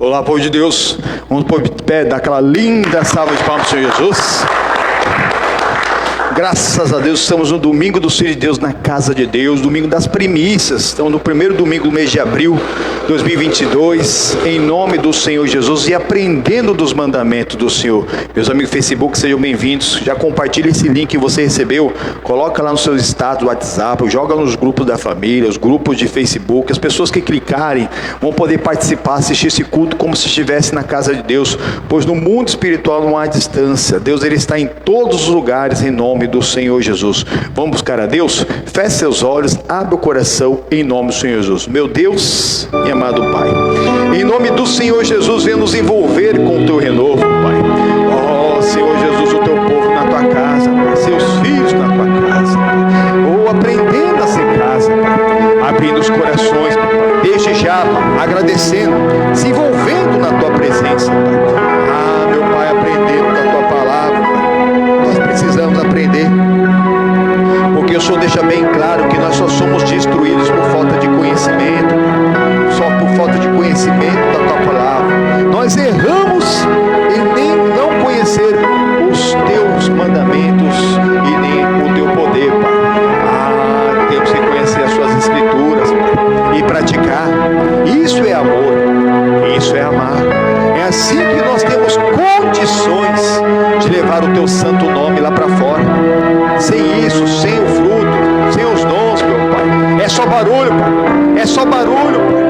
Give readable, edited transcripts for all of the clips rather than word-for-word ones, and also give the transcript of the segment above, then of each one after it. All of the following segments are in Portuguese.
Olá, povo de Deus. Vamos pôr de pé, dar aquela linda salva de palmas ao Senhor Jesus. Graças a Deus, estamos no domingo do Filho de Deus, na casa de Deus, domingo das primícias. Estamos no primeiro domingo do mês de abril de 2022, em nome do Senhor Jesus e aprendendo dos mandamentos do Senhor. Meus amigos do Facebook, sejam bem-vindos. Já compartilha esse link que você recebeu, coloca lá no seu status do WhatsApp, joga nos grupos da família, os grupos de Facebook. As pessoas que clicarem vão poder participar, assistir esse culto como se estivesse na casa de Deus, pois no mundo espiritual não há distância. Deus, ele está em todos os lugares, em nome do Senhor Jesus. Vamos buscar a Deus? Feche seus olhos, abre o coração em nome do Senhor Jesus. Meu Deus e amado Pai, em nome do Senhor Jesus, venha nos envolver com o teu renovo, Pai. Oh Senhor Jesus, o teu povo na tua casa, Pai. Seus filhos na tua casa, Pai. Aprendendo a ser casa, Pai. Abrindo os corações, Pai. Desde já, Pai, agradecendo, se envolvendo na tua presença, Pai. Meu Pai, aprendendo da tua palavra, Pai. Nós precisamos aprender, porque o Senhor deixa bem claro que nós só somos destruídos por falta de conhecimento, só por falta de conhecimento da tua palavra. Nós erramos em nem não conhecer os teus mandamentos e nem o teu poder, Pai. Temos que conhecer as suas escrituras, Pai, e praticar. Isso é amor, isso é amar. É assim que nós temos condições de levar o teu santo nome lá para fora. Sem isso, sem o fruto, sem os dons, meu Pai, é só barulho, Pai. É só barulho, Pai.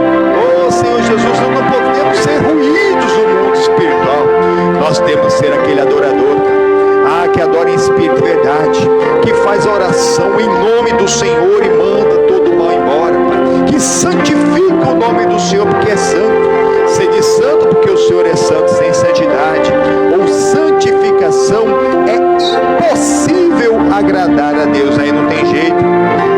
Oh Senhor Jesus, nós não podemos ser ruídos no mundo espiritual. Nós temos que ser aquele adorador, Pai. Que adora em espírito e verdade, que faz a oração em nome do Senhor e manda todo o mal embora, Pai. Que santifica o nome do Senhor, porque é santo. Sede santo, porque o Senhor é santo. Sem santidade ou santificação é impossível agradar a Deus. Aí não tem jeito.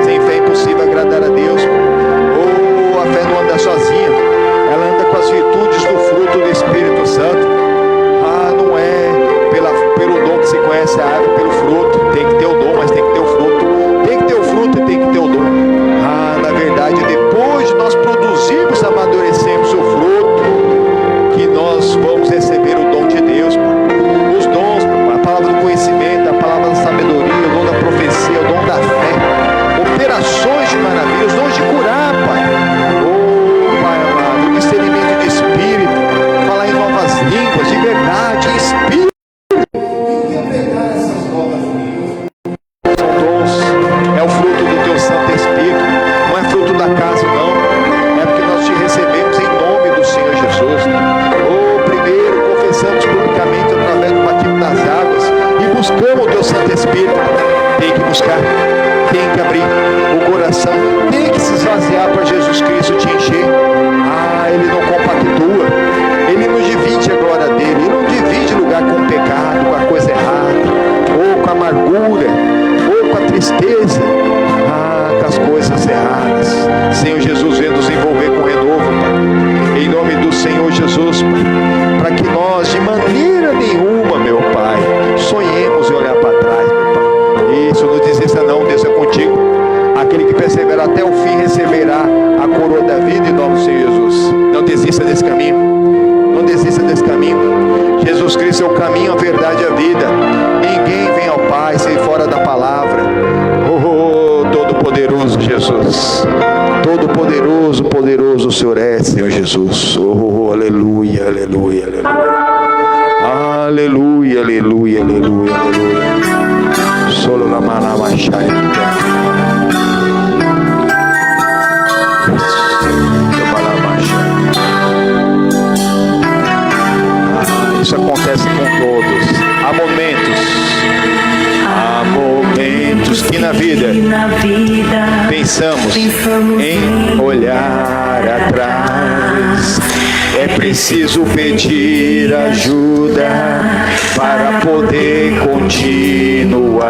Sem fé é impossível agradar a Deus. A fé não anda sozinha, ela anda com as virtudes do fruto do Espírito Santo. Não é pelo dom que se conhece a árvore, pelo fruto. Tem que ter o dom, mas tem que ter o fruto. Tem que ter o fruto e tem que ter o dom. Na verdade, depois de nós produzirmos, amadurecermos o fruto, que nós vamos receber o dom de Deus, Pai. Os dons, Pai, a palavra do conhecimento, a palavra da sabedoria, o dom da profecia, o dom da fé, operações de maravilha, os dons de curar, Pai. Pai amado, o discernimento de espírito, falar em novas línguas, de verdade, em espírito. São dons, é o fruto do teu Santo Espírito, não é fruto da casa, não. É porque nós te recebemos em nome do Senhor Jesus. Primeiro, confessamos publicamente através do batismo das águas e buscamos o teu Santo Espírito. Tem que buscar, tem que abrir o coração, tem que se esvaziar para Jesus Cristo te encher. Ele não compactua, ele não divide a glória dele, ele não divide lugar com o pecado, com a coisa errada, ou com a amargura, ou com a tristeza, com as coisas erradas. Senhor Jesus, venha nos envolver com renovo, Pai, em nome do Senhor Jesus, Pai, para que nós de maneira nenhuma, meu Pai, sonhemos em olhar para trás, meu Pai. Isso, não desista não, Deus é contigo. Aquele que perseverar até o fim receberá a coroa da vida em nome do Senhor Jesus. Não desista desse caminho, não desista desse caminho. Jesus Cristo é o caminho, a verdade e a vida. Ninguém vem ao Pai sem fora da palavra. Todo-poderoso Jesus, todo-poderoso, poderoso o Senhor é, Senhor Jesus. Aleluia, aleluia, aleluia. Aleluia, aleluia, aleluia, aleluia. Solo la mala machaya. Isso acontece com todos. Há momentos que na vida pensamos em olhar atrás. É preciso pedir ajuda para poder continuar.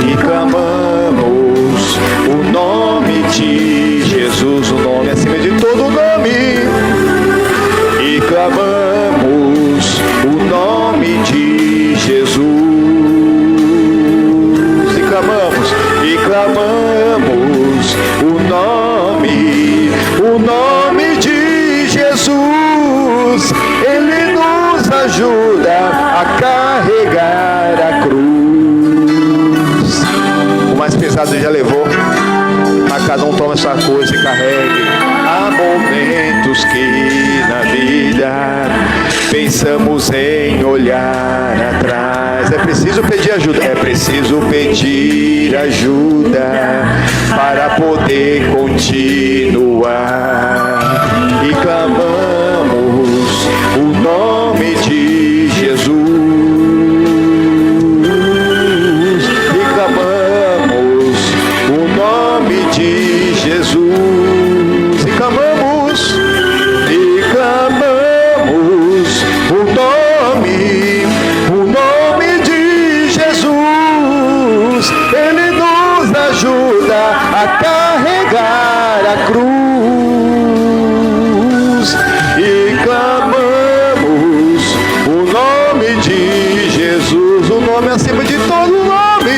E clamamos o nome de Jesus, o nome acima de todo nome. E clamamos o nome de Jesus. E clamamos o nome de Jesus. coisa e carregue. Há momentos que na vida pensamos em olhar atrás. É preciso pedir ajuda. É preciso pedir ajuda para poder continuar. E clamamos o nome de Jesus. E clamamos o nome de Jesus. E clamamos o nome de Jesus. Ele nos ajuda a carregar a cruz. E clamamos o nome de Jesus, o nome acima de todo nome.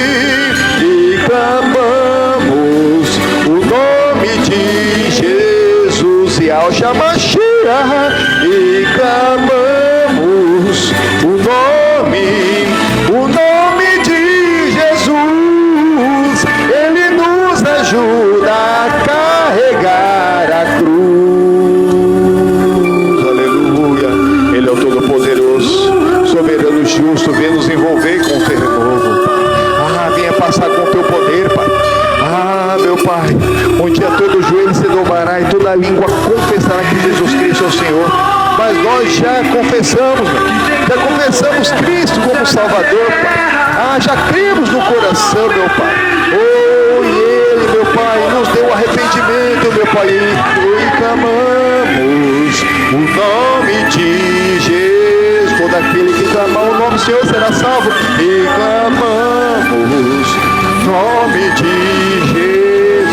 E clamamos o nome de Jesus. E ao Shamashia, e clamamos o nome de Jesus. Ele nos ajuda a carregar a cruz. Aleluia. Ele é o Todo-Poderoso, soberano, justo. Venha nos envolver com o teu renovo. Venha passar com o teu poder, Pai. Meu Pai, um dia todo joelho se dobrará e toda língua confessará que Jesus Cristo é o Senhor. Mas nós já confessamos Cristo como Salvador, Pai. Já cremos no coração, meu Pai. E Ele, meu Pai, nos deu arrependimento, meu Pai. E clamamos o nome de Jesus. Todo aquele que clamar o nome do Senhor será salvo. E clamamos o nome de Jesus.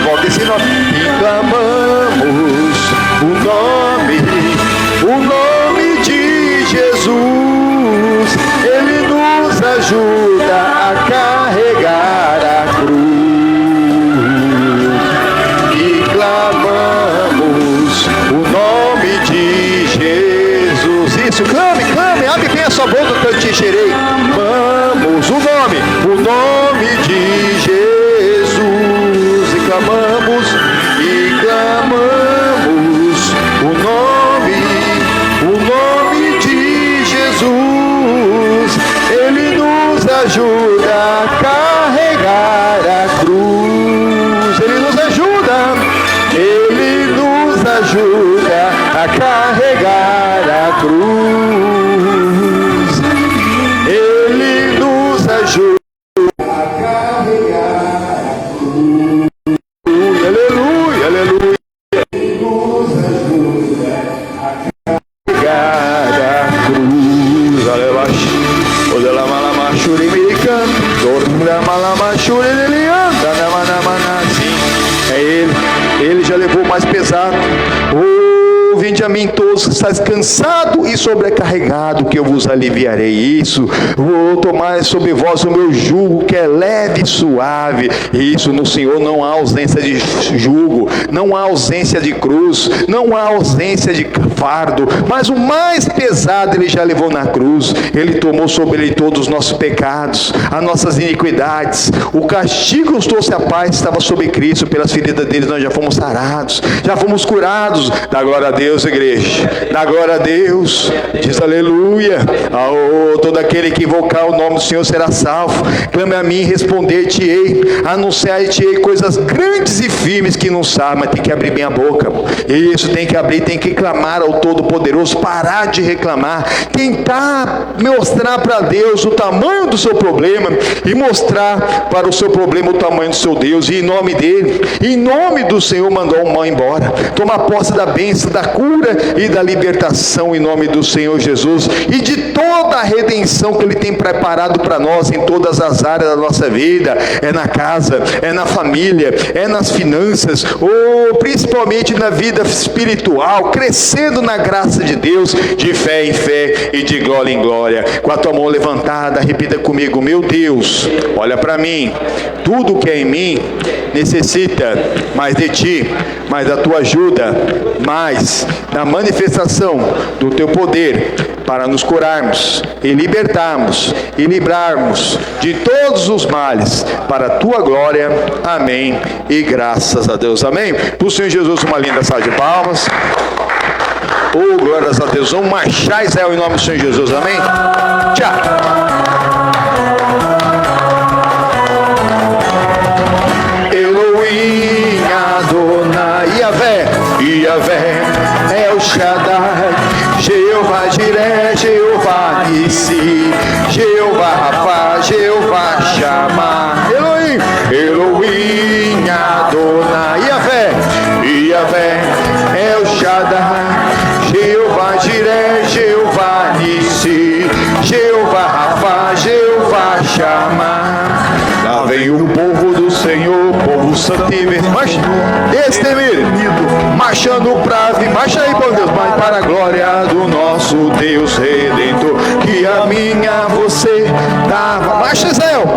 Volta esse nome. E clamamos o nome de Jesus. Ele nos ajuda a carregar a cruz. E clamamos o nome de Jesus. Isso, clame, abre bem a sua boca que eu te encherei. Clamamos o nome de Jesus. E clamamos o nome de Jesus. Ele nos ajuda a carregar a cruz. Ele nos ajuda a carregar a cruz. Ele nos ajuda a carregar a cruz. Aleluia, aleluia. Ele nos ajuda a carregar a cruz. Aleluia. É ele já levou o mais pesado. Vinde a mim todos que estáis cansados e sobrecarregados, que eu vos aliviarei. Isso, vou tomar sobre vós o meu jugo, que é leve e suave. Isso, no Senhor não há ausência de jugo, não há ausência de cruz, não há ausência de fardo, mas o mais pesado Ele já levou na cruz. Ele tomou sobre Ele todos os nossos pecados, as nossas iniquidades. O castigo que nos trouxe a paz estava sobre Cristo. Pelas feridas dele nós já fomos sarados, já fomos curados. Dá glória a Deus, igreja. Dá glória a Deus. Diz aleluia. Todo aquele que invocar o nome do Senhor será salvo. Clame a mim e responder-te-ei. Anunciar-te-ei coisas grandes e firmes que não sabe, mas tem que abrir bem a boca. Isso, tem que abrir, tem que clamar ao Todo-Poderoso. Parar de reclamar. Tentar mostrar para Deus o tamanho do seu problema e mostrar para o seu problema o tamanho do seu Deus. E em nome dele, em nome do Senhor, mandou o mal embora. Toma posse da bênção, da cura e da libertação em nome do Senhor Jesus, e de toda a redenção que Ele tem preparado para nós em todas as áreas da nossa vida. É na casa, é na família, é nas finanças, ou principalmente na vida espiritual, crescendo na graça de Deus, de fé em fé e de glória em glória. Com a tua mão levantada, repita comigo: meu Deus, olha para mim, tudo que é em mim necessita mais de Ti, mais da Tua ajuda, mais da manifestação do Teu poder para nos curarmos e libertarmos e livrarmos de todos os males para a Tua glória. Amém e graças a Deus. Amém. Para o Senhor Jesus, uma linda salva de palmas. Oh, glórias a Deus. Vamos marchar, Israel, em nome do Senhor Jesus. Amém. Tchau. Elohim, Adonai, Yahvé, El Shaddai, Jeová Jireh, Jeová Nissi, Jeová Rafa, Jeová Shammah. Elohim, Adonai, Yahvé, El Shaddai, Jeová Jireh, Jeová Nissi, Jeová Rafa, Jeová Shammah. Lá vem o povo do Senhor, povo santo e destemido, marchando pra vir, marcha aí, povo Deus, mas para a glória do nosso Deus Redentor, que a minha você dava.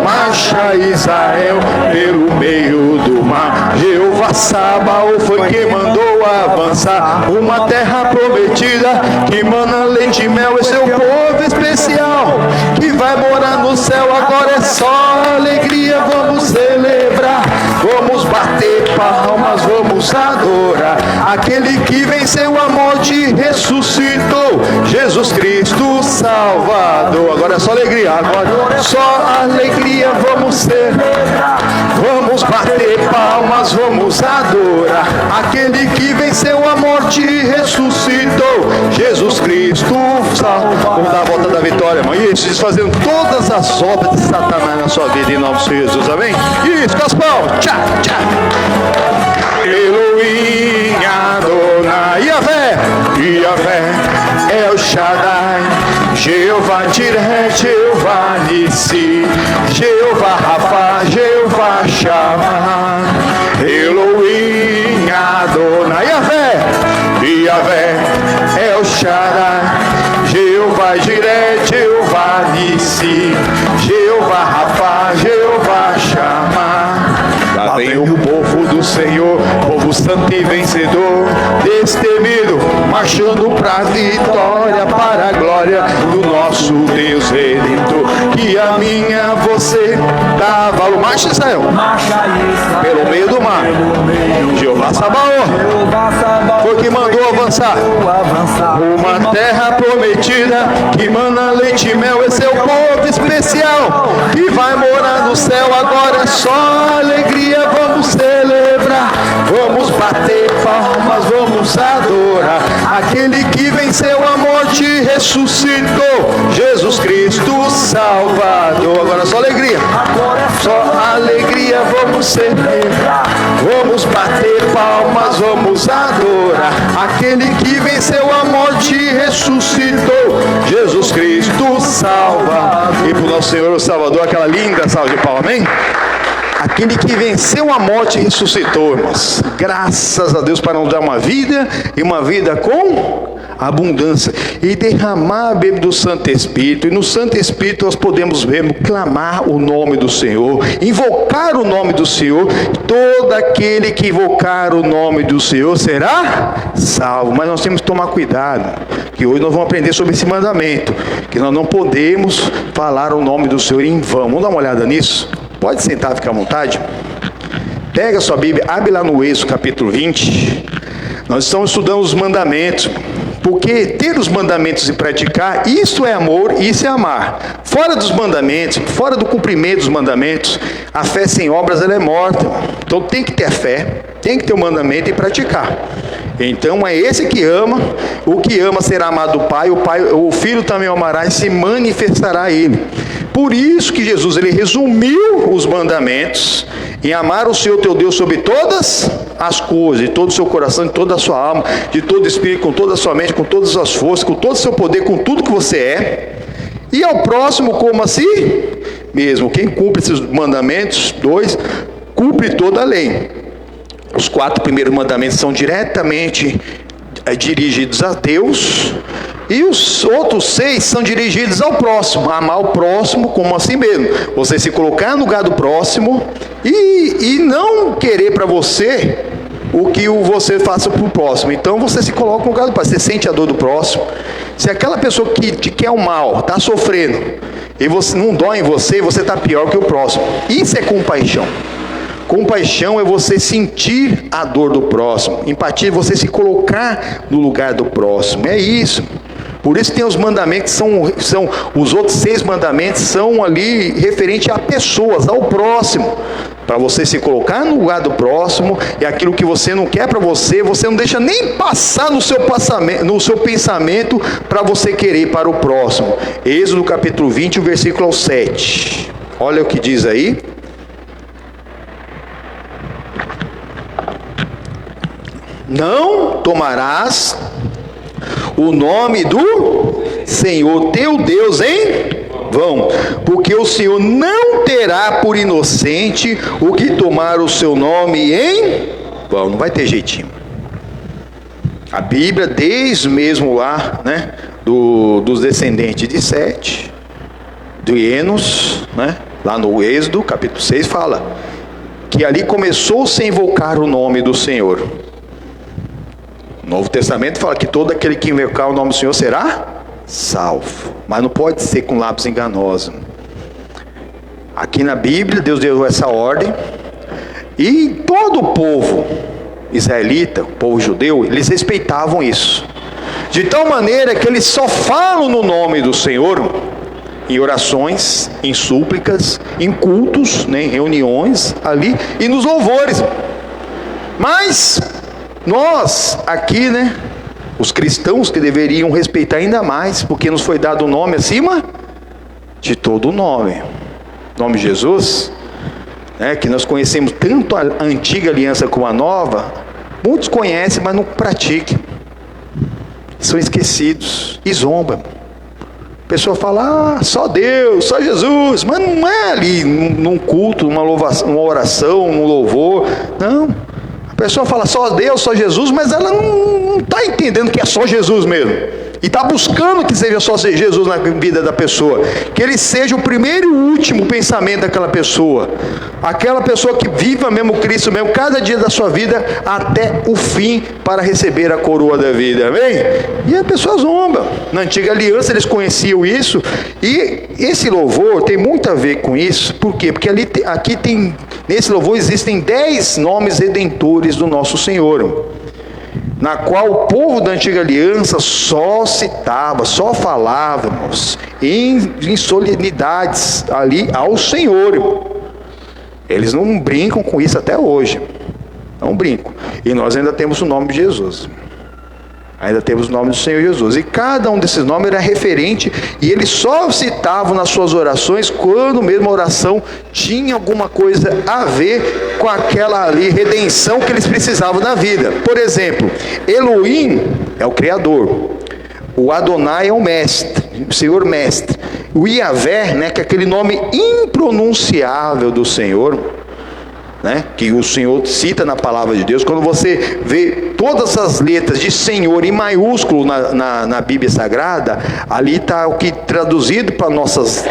Marcha Israel, pelo meio do mar. Jeová Sabaoth foi quem mandou avançar, uma terra prometida que mana leite e mel. Esse é o povo especial que vai morar no céu. Agora é só alegria, vamos celebrar, vamos bater palmas, vamos adorar aquele que venceu a morte e ressuscitou, Jesus Cristo Salvador. Agora é só alegria, agora é só alegria, vamos celebrar, vamos bater palmas, vamos adorar aquele que venceu a morte e ressuscitou, Jesus Cristo Salvador. Vamos dar a volta da vitória, irmão. Isso, desfazendo todas as obras de Satanás na sua vida, em nome de Jesus, amém? Isso, com as palmas. Tchau, tchau. Elohim, Adonai, Yahvé, El Shaddai, Jeová Jireh, Jeová Nissi, Jeová Rafa, Jeová Shammah. Elohim, Adonai, Yahvé, El Shaddai, Jeová Jireh, Jeová Nissi, Jeová Rafa, Jeová Shammah. Lá vem o povo do Senhor, povo santo e vencedor, destemido, marchando pra vitória, para a glória do nosso Deus Redentor, que a minha você dá valor. Marcha Israel, pelo meio do mar. Jeová Sabaoth foi que mandou avançar, uma terra prometida que mana leite e mel. Esse é o povo especial que vai morar no céu. Agora é só alegria, vamos celebrar, vamos bater palmas, vamos adorar aquele que venceu a morte e ressuscitou, Jesus Cristo Salvador. Agora só alegria, só alegria, vamos celebrar, vamos bater palmas, vamos adorar aquele que venceu a morte e ressuscitou, Jesus Cristo Salvador. E para o nosso Senhor o Salvador, aquela linda salva de palmas, amém? Aquele que venceu a morte e ressuscitou, irmãos. Graças a Deus, para nos dar uma vida, e uma vida com abundância, e derramar a bêbada do Santo Espírito. E no Santo Espírito nós podemos mesmo clamar o nome do Senhor, invocar o nome do Senhor. Todo aquele que invocar o nome do Senhor será salvo. Mas nós temos que tomar cuidado, que hoje nós vamos aprender sobre esse mandamento, que nós não podemos falar o nome do Senhor em vão. Vamos dar uma olhada nisso? Pode sentar, ficar à vontade. Pega a sua Bíblia, abre lá no Êxodo capítulo 20. Nós estamos estudando os mandamentos, porque ter os mandamentos e praticar, isso é amor, isso é amar. Fora dos mandamentos, fora do cumprimento dos mandamentos, a fé sem obras ela é morta. Então tem que ter a fé, tem que ter o mandamento e praticar. Então é esse que ama, o que ama será amado do Pai, o Filho também amará e se manifestará a Ele. Por isso que Jesus ele resumiu os mandamentos em amar o Senhor teu Deus sobre todas as coisas, de todo o seu coração, de toda a sua alma, de todo o espírito, com toda a sua mente, com todas as forças, com todo o seu poder, com tudo que você é, e ao próximo como a si mesmo. Quem cumpre esses mandamentos, 2, cumpre toda a lei. Os 4 primeiros mandamentos são diretamente dirigidos a Deus, e os outros 6 são dirigidos ao próximo. Amar o próximo como a si mesmo. Você se colocar no lugar do próximo e não querer para você o que você faça para o próximo. Então você se coloca no lugar do próximo. Você sente a dor do próximo. Se aquela pessoa que te quer o mal está sofrendo e você não dói em você, você está pior que o próximo. Isso é compaixão. Compaixão é você sentir a dor do próximo. Empatia é você se colocar no lugar do próximo. É isso. Por isso tem os mandamentos, são os outros 6 mandamentos são ali referente a pessoas, ao próximo. Para você se colocar no lugar do próximo, e aquilo que você não quer para você, você não deixa nem passar no seu pensamento para você querer para o próximo. Êxodo capítulo 20, o versículo 7. Olha o que diz aí. Não tomarás o nome do Senhor teu Deus em vão, porque o Senhor não terá por inocente o que tomar o seu nome em vão. Não vai ter jeitinho. A Bíblia, desde mesmo lá, né, dos descendentes de Sete, de Enos, né, lá no Êxodo capítulo 6 fala que ali começou-se a invocar o nome do Senhor. O Novo Testamento fala que todo aquele que invocar o nome do Senhor será salvo. Mas não pode ser com lábios enganosos. Aqui na Bíblia, Deus deu essa ordem. E todo o povo israelita, o povo judeu, eles respeitavam isso. De tal maneira que eles só falam no nome do Senhor em orações, em súplicas, em cultos, né, em reuniões ali e nos louvores. Mas nós aqui, né, os cristãos que deveriam respeitar ainda mais, porque nos foi dado o nome acima de todo o nome. O nome de Jesus, né, que nós conhecemos tanto a antiga aliança como a nova, muitos conhecem, mas não praticam. São esquecidos e zombam. A pessoa fala, só Deus, só Jesus, mas não é ali num culto, uma oração, um louvor, não. A pessoa fala só Deus, só Jesus, mas ela não está entendendo que é só Jesus mesmo. E está buscando que seja só Jesus na vida da pessoa. Que ele seja o primeiro e o último pensamento daquela pessoa. Aquela pessoa que viva mesmo Cristo mesmo, cada dia da sua vida, até o fim, para receber a coroa da vida. Amém? E a pessoa zomba. Na antiga aliança eles conheciam isso. E esse louvor tem muito a ver com isso. Por quê? Porque aqui tem, nesse louvor existem 10 nomes redentores do nosso Senhor, na qual o povo da antiga aliança só citava, só falávamos em solenidades ali ao Senhor. Eles não brincam com isso até hoje, não brincam. E nós ainda temos o nome de Jesus, ainda temos o nome do Senhor Jesus, e cada um desses nomes era referente, e eles só citavam nas suas orações quando mesmo a oração tinha alguma coisa a ver com aquela ali redenção que eles precisavam na vida. Por exemplo, Elohim é o Criador, o Adonai é o Mestre, o Senhor Mestre, o Iavé, né, que é aquele nome impronunciável do Senhor, né, que o Senhor cita na palavra de Deus. Quando você vê todas as letras de Senhor em maiúsculo na Bíblia Sagrada, ali está o que traduzido para nossas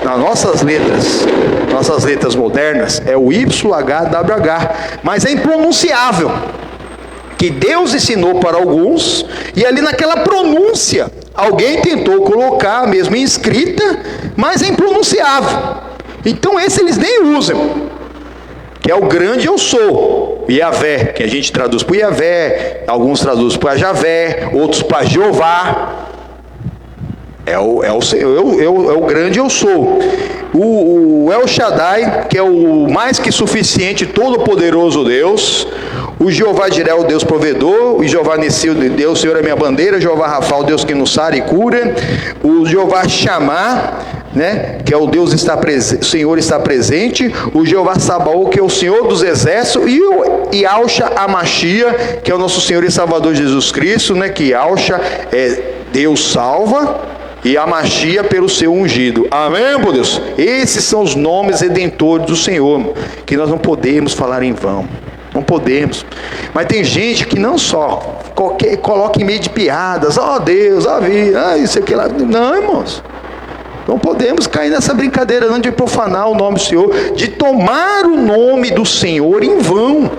letras modernas é o YHWH, mas é impronunciável, que Deus ensinou para alguns, e ali naquela pronúncia alguém tentou colocar mesmo em escrita, mas é impronunciável. Então esse eles nem usam, que é o grande eu sou, Iavé, que a gente traduz para Iavé, alguns traduzem para Javé, outros para Jeová. É o grande eu sou. O El Shaddai, que é o mais que suficiente, todo-poderoso Deus. O Jeová Jiré, o Deus provedor. O Jeová Nissi, o Deus, Senhor é minha bandeira. O Jeová Rafa, o Deus que nos sara e cura. O Jeová Chamá, né, que é o Deus o Senhor está presente. O Jeová Sabaoth, que é o Senhor dos exércitos. E o Yahshua Amashia, que é o nosso Senhor e Salvador Jesus Cristo, né, que Yahshua é Deus salva, e Amashia pelo seu ungido. Amém, meu Deus? Esses são os nomes redentores do Senhor, que nós não podemos falar em vão. Não podemos. Mas tem gente que não só coloca em meio de piadas, ó Deus, ó vida, isso aqui lá. Não, irmãos. Não podemos cair nessa brincadeira não de profanar o nome do Senhor, de tomar o nome do Senhor em vão.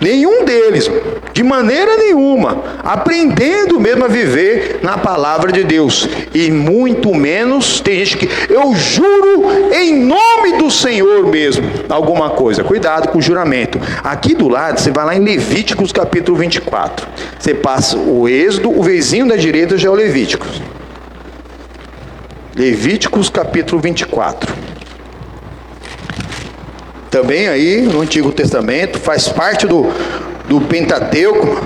Nenhum deles, de maneira nenhuma, aprendendo mesmo a viver na palavra de Deus. E muito menos, tem gente que, eu juro em nome do Senhor mesmo, alguma coisa. Cuidado com o juramento. Aqui do lado, você vai lá em Levíticos capítulo 24. Você passa o Êxodo, o vizinho da direita já é o Levíticos. Levíticos capítulo 24. Também aí no Antigo Testamento, faz parte do Pentateuco.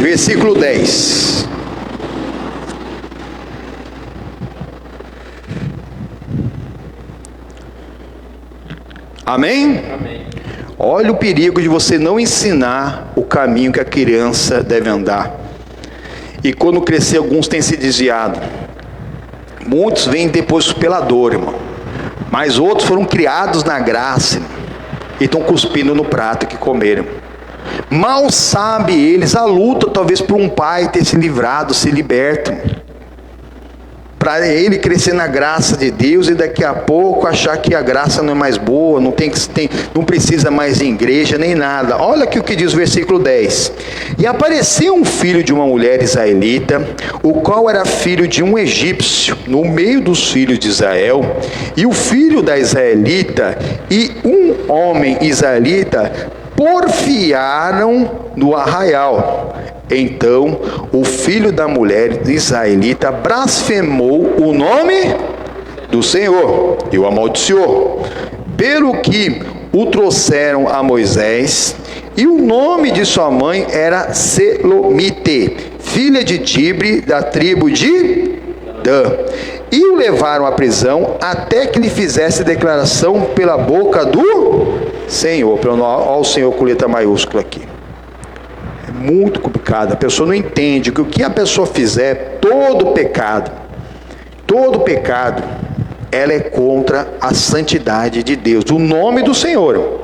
Versículo 10. Amém? Amém. Olha o perigo de você não ensinar o caminho que a criança deve andar. E quando crescer, alguns têm se desviado. Muitos vêm depois pela dor, irmão. Mas outros foram criados na graça, irmão, e estão cuspindo no prato que comeram. Mal sabe eles a luta, talvez por um pai ter se livrado, se liberto, para ele crescer na graça de Deus e daqui a pouco achar que a graça não é mais boa, não precisa mais de igreja nem nada. Olha aqui o que diz o versículo 10. E apareceu um filho de uma mulher israelita, o qual era filho de um egípcio, no meio dos filhos de Israel, e o filho da israelita e um homem israelita porfiaram no arraial. Então o filho da mulher israelita blasfemou o nome do Senhor e o amaldiçoou, pelo que o trouxeram a Moisés, e o nome de sua mãe era Selomite, filha de Tibre, da tribo de Dan. E o levaram à prisão até que lhe fizesse declaração pela boca do Senhor. Olha o Senhor com letra maiúscula aqui. É muito complicado. A pessoa não entende que o que a pessoa fizer, todo pecado, ela é contra a santidade de Deus, o nome do Senhor.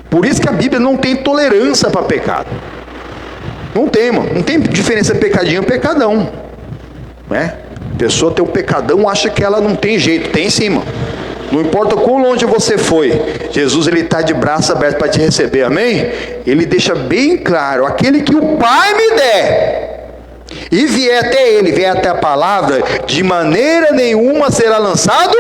Por isso que a Bíblia não tem tolerância para pecado. Não tem, irmão. Não tem diferença pecadinho e pecadão. Né? A pessoa tem um pecadão, acha que ela não tem jeito. Tem sim, irmão. Não importa quão longe você foi, Jesus ele está de braço aberto para te receber, amém? Ele deixa bem claro, aquele que o Pai me der, e vier até ele, vier até a palavra, de maneira nenhuma será lançado,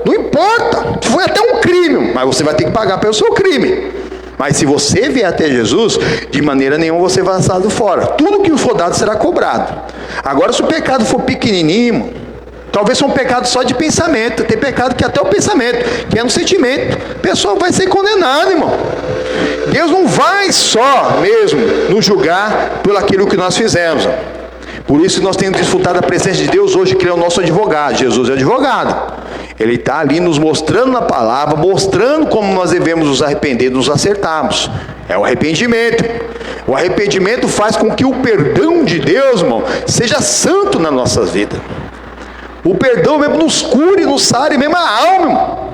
não importa, foi até um crime, mas você vai ter que pagar pelo seu crime. Mas se você vier até Jesus, de maneira nenhuma você vai ser lançado fora. Tudo que for dado será cobrado. Agora se o pecado for pequenininho, talvez seja um pecado só de pensamento. Tem pecado que é até o pensamento, que é no sentimento, a pessoa vai ser condenada, irmão. Deus não vai só mesmo nos julgar por aquilo que nós fizemos. Por isso nós temos desfrutado da presença de Deus hoje, que é o nosso advogado. Jesus é advogado. Ele está ali nos mostrando na palavra, mostrando como nós devemos nos arrepender, nos acertarmos. É o arrependimento. O arrependimento faz com que o perdão de Deus, irmão, seja santo na nossa vida. O perdão mesmo nos cure, nos sare mesmo a alma, irmão.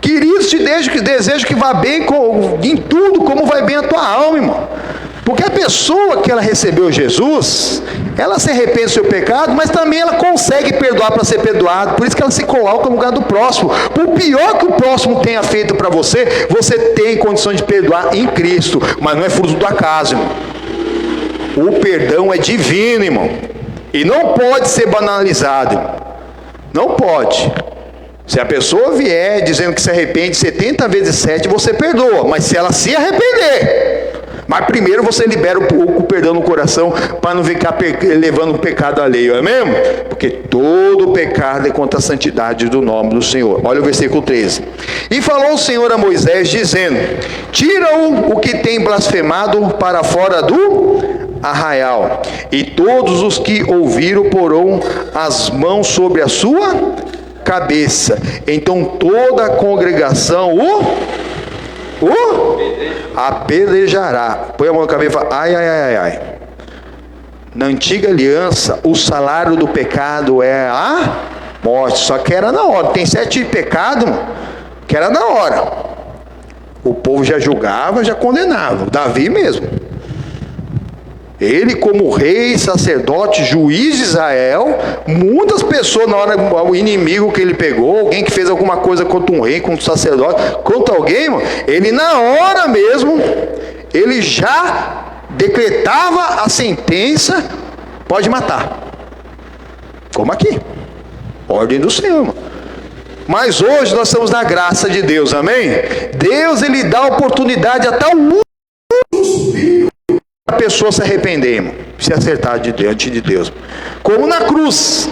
Queridos, te desejo que vá bem em tudo, como vai bem a tua alma, irmão. Porque a pessoa que ela recebeu Jesus, ela se arrepende do seu pecado, mas também ela consegue perdoar para ser perdoado. Por isso que ela se coloca no lugar do próximo. Por pior que o próximo tenha feito para você, você tem condição de perdoar em Cristo. Mas não é fruto do acaso, irmão. O perdão é divino, irmão. E não pode ser banalizado, irmão. Não pode. Se a pessoa vier dizendo que se arrepende 70 vezes 7, você perdoa. Mas se ela se arrepender, mas primeiro você libera o perdão no coração, para não ficar levando o pecado alheio, é mesmo? Porque todo pecado é contra a santidade do nome do Senhor. Olha o versículo 13. E falou o Senhor a Moisés, dizendo: tira-o que tem blasfemado para fora do arraial, e todos os que ouviram porão as mãos sobre a sua cabeça. Então toda a congregação apedrejará. Põe a mão na cabeça e fala: ai, ai, ai, ai. Na antiga aliança, o salário do pecado é a morte. Só que era na hora. Tem 7 pecados que era na hora. O povo já julgava, já condenava. Davi mesmo. Ele, como rei, sacerdote, juiz de Israel, muitas pessoas, na hora, o inimigo que ele pegou, alguém que fez alguma coisa contra um rei, contra um sacerdote, contra alguém, ele na hora mesmo, ele já decretava a sentença, pode matar. Como aqui. Ordem do Senhor. Mas hoje nós estamos na graça de Deus, amém? Deus, ele dá oportunidade até o último a pessoa se arrepender, irmão, se acertar diante de Deus. Como na cruz.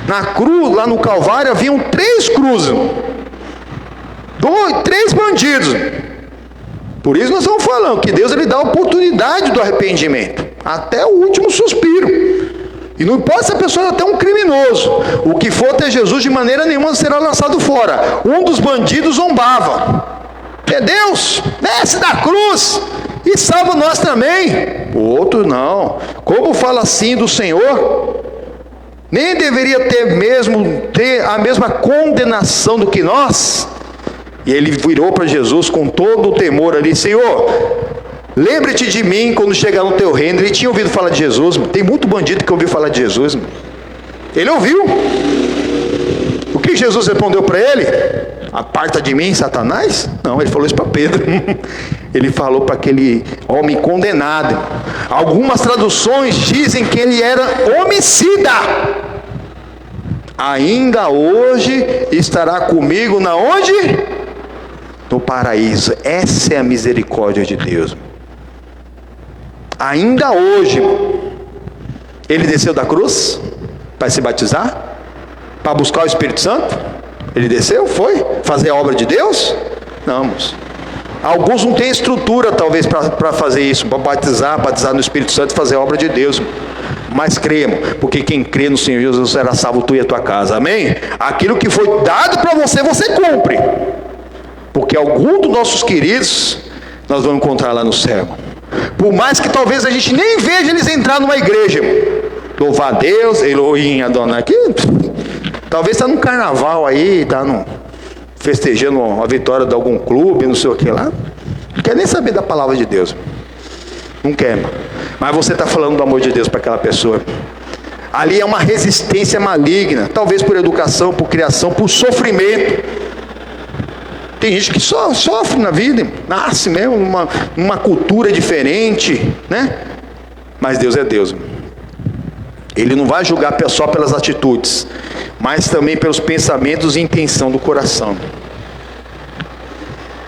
Na cruz, lá no Calvário, haviam 3 cruzes. 3 bandidos. Por isso nós estamos falando que Deus, ele dá oportunidade do arrependimento. Até o último suspiro. E não importa se a pessoa é até um criminoso. O que for até Jesus, de maneira nenhuma será lançado fora. Um dos bandidos zombava. É Deus, desce da cruz e salva nós também. O outro não. Como fala assim do Senhor? Nem deveria ter a mesma condenação do que nós. E ele virou para Jesus com todo o temor ali: Senhor, lembre-te de mim quando chegar no teu reino. Ele tinha ouvido falar de Jesus. Tem muito bandido que ouviu falar de Jesus. Ele ouviu. O que Jesus respondeu para ele? Aparta de mim, Satanás? Não, ele falou isso para Pedro. Ele falou para aquele homem condenado. Algumas traduções dizem que ele era homicida. Ainda hoje estará comigo na onde? No paraíso. Essa é a misericórdia de Deus. Ainda hoje. Ele desceu da cruz para se batizar, para buscar o Espírito Santo. Ele desceu, foi fazer a obra de Deus? Não, moço. Alguns não têm estrutura, talvez, para fazer isso, para batizar no Espírito Santo e fazer a obra de Deus. Mas cremos, porque quem crê no Senhor Jesus será salvo, tu e a tua casa, amém? Aquilo que foi dado para você, você cumpre. Porque algum dos nossos queridos, nós vamos encontrar lá no céu. Por mais que talvez a gente nem veja eles entrar numa igreja. Louvar a Deus, Elohim, Adonai, aqui... Talvez está num carnaval aí, está festejando a vitória de algum clube, não sei o que lá. Não quer nem saber da palavra de Deus. Não quer. Mas você está falando do amor de Deus para aquela pessoa. Ali é uma resistência maligna. Talvez por educação, por criação, por sofrimento. Tem gente que só sofre na vida. Nasce mesmo numa cultura diferente, né? Mas Deus é Deus. Ele não vai julgar só pelas atitudes, mas também pelos pensamentos e intenção do coração.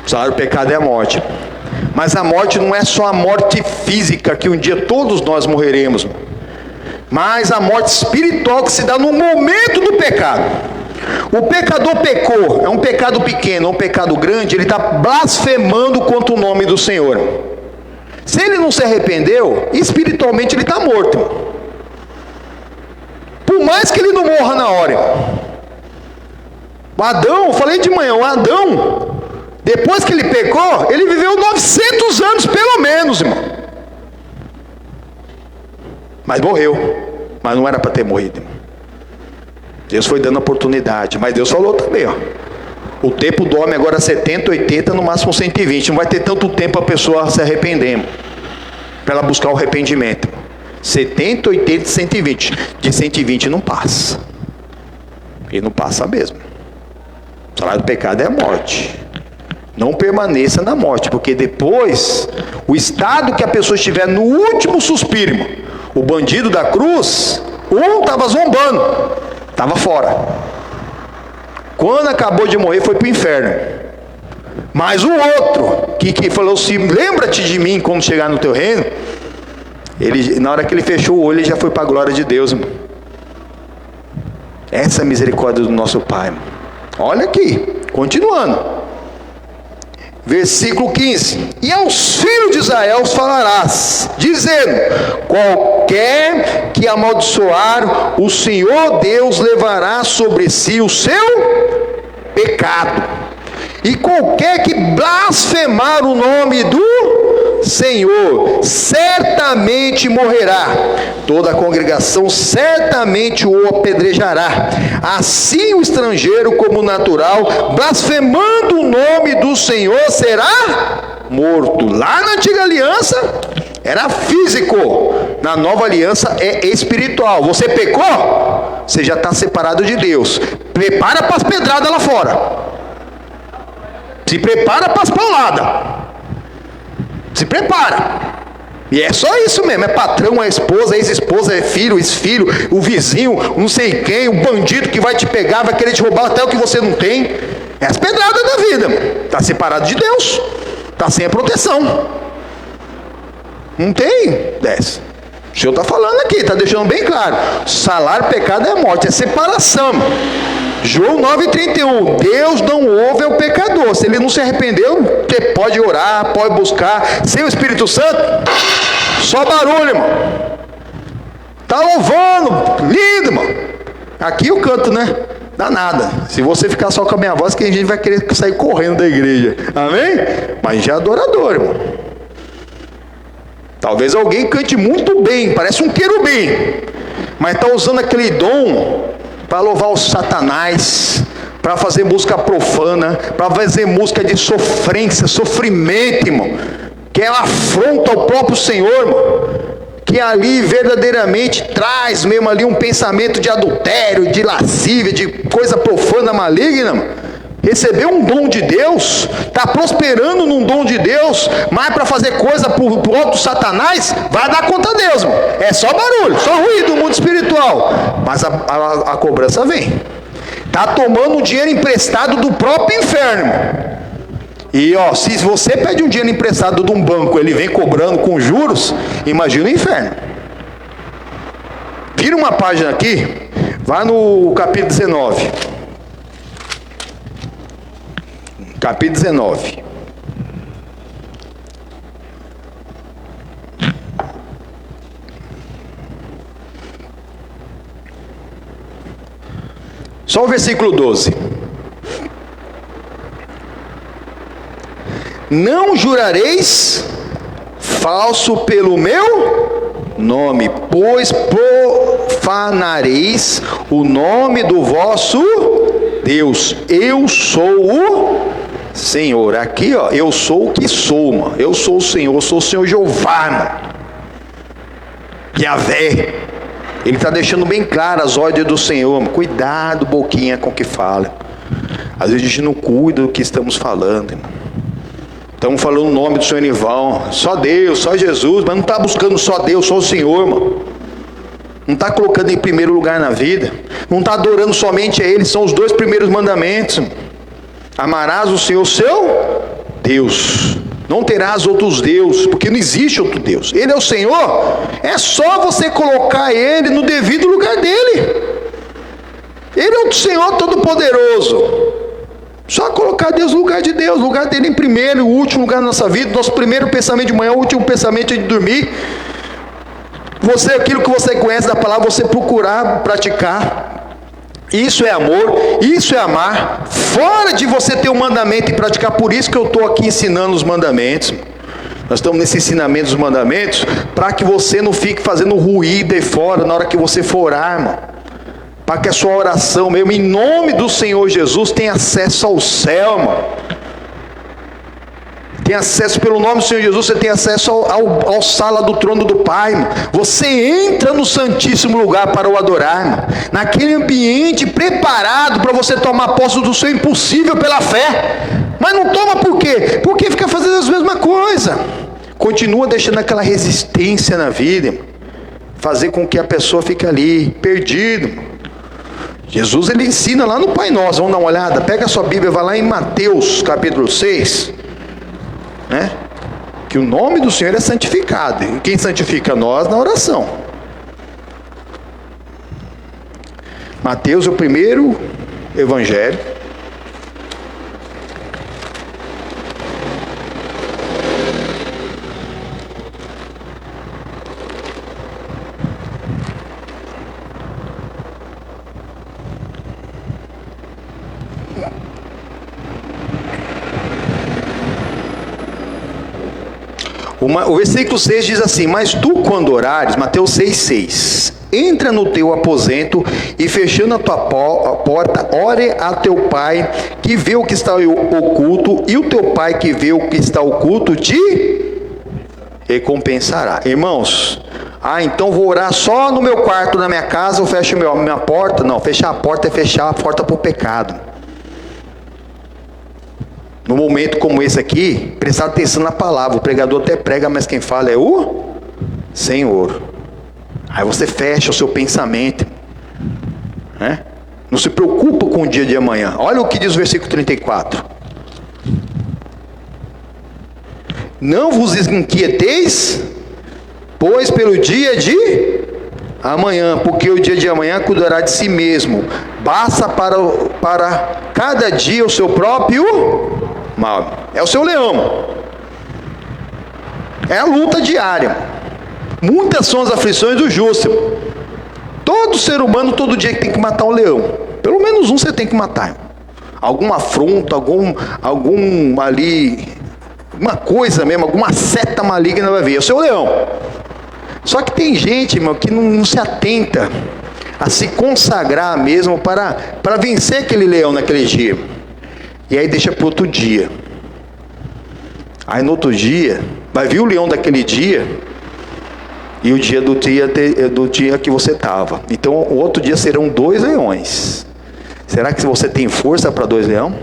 O salário do pecado é a morte. Mas a morte não é só a morte física, que um dia todos nós morreremos, mas a morte espiritual que se dá no momento do pecado. O pecador pecou, é um pecado pequeno, é um pecado grande, ele está blasfemando contra o nome do Senhor. Se ele não se arrependeu, espiritualmente ele está morto. Por mais que ele não morra na hora. O Adão, eu falei de manhã, o Adão, depois que ele pecou, ele viveu 900 anos pelo menos, irmão. Mas morreu. Mas não era para ter morrido, irmão. Deus foi dando oportunidade. Mas Deus falou também, ó. O tempo do homem agora é 70, 80, no máximo 120. Não vai ter tanto tempo a pessoa se arrepender, para ela buscar o arrependimento. 70, 80, 120. De 120 não passa. E não passa mesmo. O salário do pecado é a morte. Não permaneça na morte, porque depois, o estado que a pessoa estiver no último suspiro, irmão, o bandido da cruz, um estava zombando, estava fora. Quando acabou de morrer, foi para o inferno. Mas o outro, que falou assim: lembra-te de mim quando chegar no teu reino. Ele, na hora que ele fechou o olho, ele já foi para a glória de Deus, irmão. Essa é a misericórdia do nosso Pai, irmão. Olha aqui, continuando. Versículo 15. E aos filhos de Israel falarás, dizendo: qualquer que amaldiçoar, o Senhor Deus levará sobre si o seu pecado. E qualquer que blasfemar o nome do Senhor, certamente morrerá. Toda a congregação certamente o apedrejará. Assim o estrangeiro como o natural, blasfemando o nome do Senhor, será morto. Lá na antiga aliança era físico, na nova aliança é espiritual. Você pecou, você já está separado de Deus. Prepara para as pedradas lá fora. Se prepara para as pauladas. Se prepara. E é só isso mesmo, é patrão, é esposa, é ex-esposa, é filho, ex-filho, o vizinho, não sei quem, o bandido que vai te pegar, vai querer te roubar até o que você não tem. É as pedradas da vida. Está separado de Deus, está sem a proteção. Não tem? Desce. O Senhor está falando aqui, está deixando bem claro. Salário do pecado é morte, é separação. João 9,31. Deus não ouve ao pecador. Se ele não se arrependeu, você pode orar, pode buscar. Sem o Espírito Santo, só barulho, irmão. Está louvando, lindo, irmão. Aqui eu canto, né? Dá nada. Se você ficar só com a minha voz, que a gente vai querer sair correndo da igreja. Amém? Mas já é adorador, irmão. Talvez alguém cante muito bem, parece um querubim, mas está usando aquele dom para louvar o Satanás, para fazer música profana, para fazer música de sofrência, sofrimento, irmão, que é uma afronta ao próprio Senhor, irmão, que ali verdadeiramente traz mesmo ali um pensamento de adultério, de lascívia, de coisa profana, maligna, irmão. Recebeu um dom de Deus, está prosperando num dom de Deus, mas para fazer coisa para o outro Satanás, vai dar conta a Deus, irmão. É só barulho, só ruído no mundo espiritual. Mas a cobrança vem. Está tomando dinheiro emprestado do próprio inferno, irmão. E ó, se você pede um dinheiro emprestado de um banco, ele vem cobrando com juros, imagina o inferno. Vira uma página aqui, vai no capítulo 19. Capítulo 19. Só o versículo 12. Não jurareis falso pelo meu nome, pois profanareis o nome do vosso Deus. Eu sou o Senhor. Aqui, ó, eu sou o que sou, mano. Eu sou o Senhor, eu sou o Senhor Jeová, mano. Yahvé. Ele está deixando bem claro as ordens do Senhor, mano. Cuidado, boquinha, com o que fala. Às vezes a gente não cuida do que estamos falando, irmão. Estamos falando o nome do Senhor em vão. Só Deus, só Jesus, mas não está buscando só Deus, só o Senhor, mano. Não está colocando em primeiro lugar na vida. Não está adorando somente a Ele. São os 2 primeiros mandamentos, mano. Amarás o Senhor seu Deus, não terás outros deuses, porque não existe outro Deus. Ele é o Senhor, é só você colocar Ele no devido lugar dEle. Ele é o Senhor Todo-Poderoso. Só colocar Deus no lugar de Deus, lugar dEle em primeiro, o último lugar da nossa vida, nosso primeiro pensamento de manhã, o último pensamento de dormir. Você, aquilo que você conhece da palavra, você procurar praticar. Isso é amor, isso é amar, fora de você ter um mandamento e praticar. Por isso que eu estou aqui ensinando os mandamentos. Nós estamos nesse ensinamento dos mandamentos, para que você não fique fazendo ruído aí fora, na hora que você for orar, irmão. Para que a sua oração mesmo, em nome do Senhor Jesus, tenha acesso ao céu, irmão. Tem acesso pelo nome do Senhor Jesus, você tem acesso ao sala do trono do Pai, irmão. Você entra no santíssimo lugar para o adorar, irmão. Naquele ambiente preparado para você tomar posse do seu impossível pela fé. Mas não toma por quê? Porque fica fazendo as mesmas coisas. Continua deixando aquela resistência na vida, irmão. Fazer com que a pessoa fique ali, perdido, irmão. Jesus, ele ensina lá no Pai Nosso. Vamos dar uma olhada, pega a sua Bíblia, vai lá em Mateus capítulo 6, né? Que o nome do Senhor é santificado. E quem santifica nós na oração? Mateus é o primeiro evangelho. O versículo 6 diz assim: mas tu, quando orares, Mateus 6,6, entra no teu aposento e, fechando a tua porta, ore a teu pai que vê o que está oculto, e o teu pai que vê o que está oculto te recompensará. Irmãos, então vou orar só no meu quarto, na minha casa, eu fecho minha porta? Não, fechar a porta é fechar a porta para o pecado. No momento como esse aqui, prestar atenção na palavra. O pregador até prega, mas quem fala é o Senhor. Aí você fecha o seu pensamento, né? Não se preocupa com o dia de amanhã. Olha o que diz o versículo 34. Não vos inquieteis, pois pelo dia de amanhã, porque o dia de amanhã cuidará de si mesmo. Basta para cada dia o seu próprio mal. É o seu leão. É a luta diária. Muitas são as aflições do justo. Todo ser humano, todo dia tem que matar um leão. Pelo menos um você tem que matar. Alguma afronta, algum ali, uma coisa mesmo, alguma seta maligna vai vir. É o seu leão. Só que tem gente, irmão, que não se atenta a se consagrar mesmo para vencer aquele leão naquele dia. E aí deixa para outro dia. Aí no outro dia, vai vir o leão daquele dia e o dia do dia que você estava. Então o outro dia serão 2 leões. Será que você tem força para 2 leões?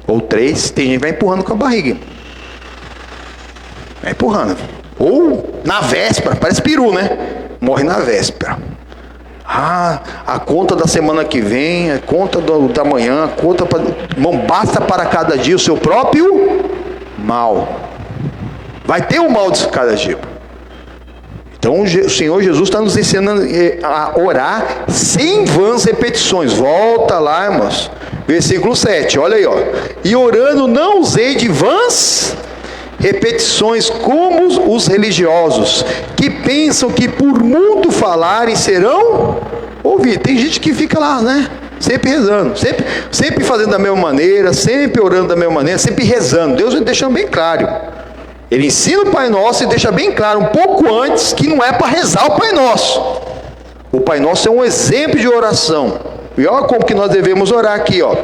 Ou 3? Tem gente que vai empurrando com a barriga. Vai empurrando. Ou na véspera, parece peru, né? Morre na véspera. A conta da semana que vem, a conta da manhã, a conta para... Irmão, basta para cada dia o seu próprio mal. Vai ter o mal de cada dia. Então o Senhor Jesus está nos ensinando a orar sem vãs repetições. Volta lá, irmãos. Versículo 7, olha aí, ó. E orando não usei de vãs repetições como os religiosos, que pensam que por muito falarem serão ouvidos. Tem gente que fica lá, né? Sempre rezando, sempre fazendo da mesma maneira, sempre orando da mesma maneira, sempre rezando. Deus deixando bem claro. Ele ensina o Pai Nosso e deixa bem claro um pouco antes que não é para rezar o Pai Nosso. O Pai Nosso é um exemplo de oração. E olha como que nós devemos orar aqui, ó.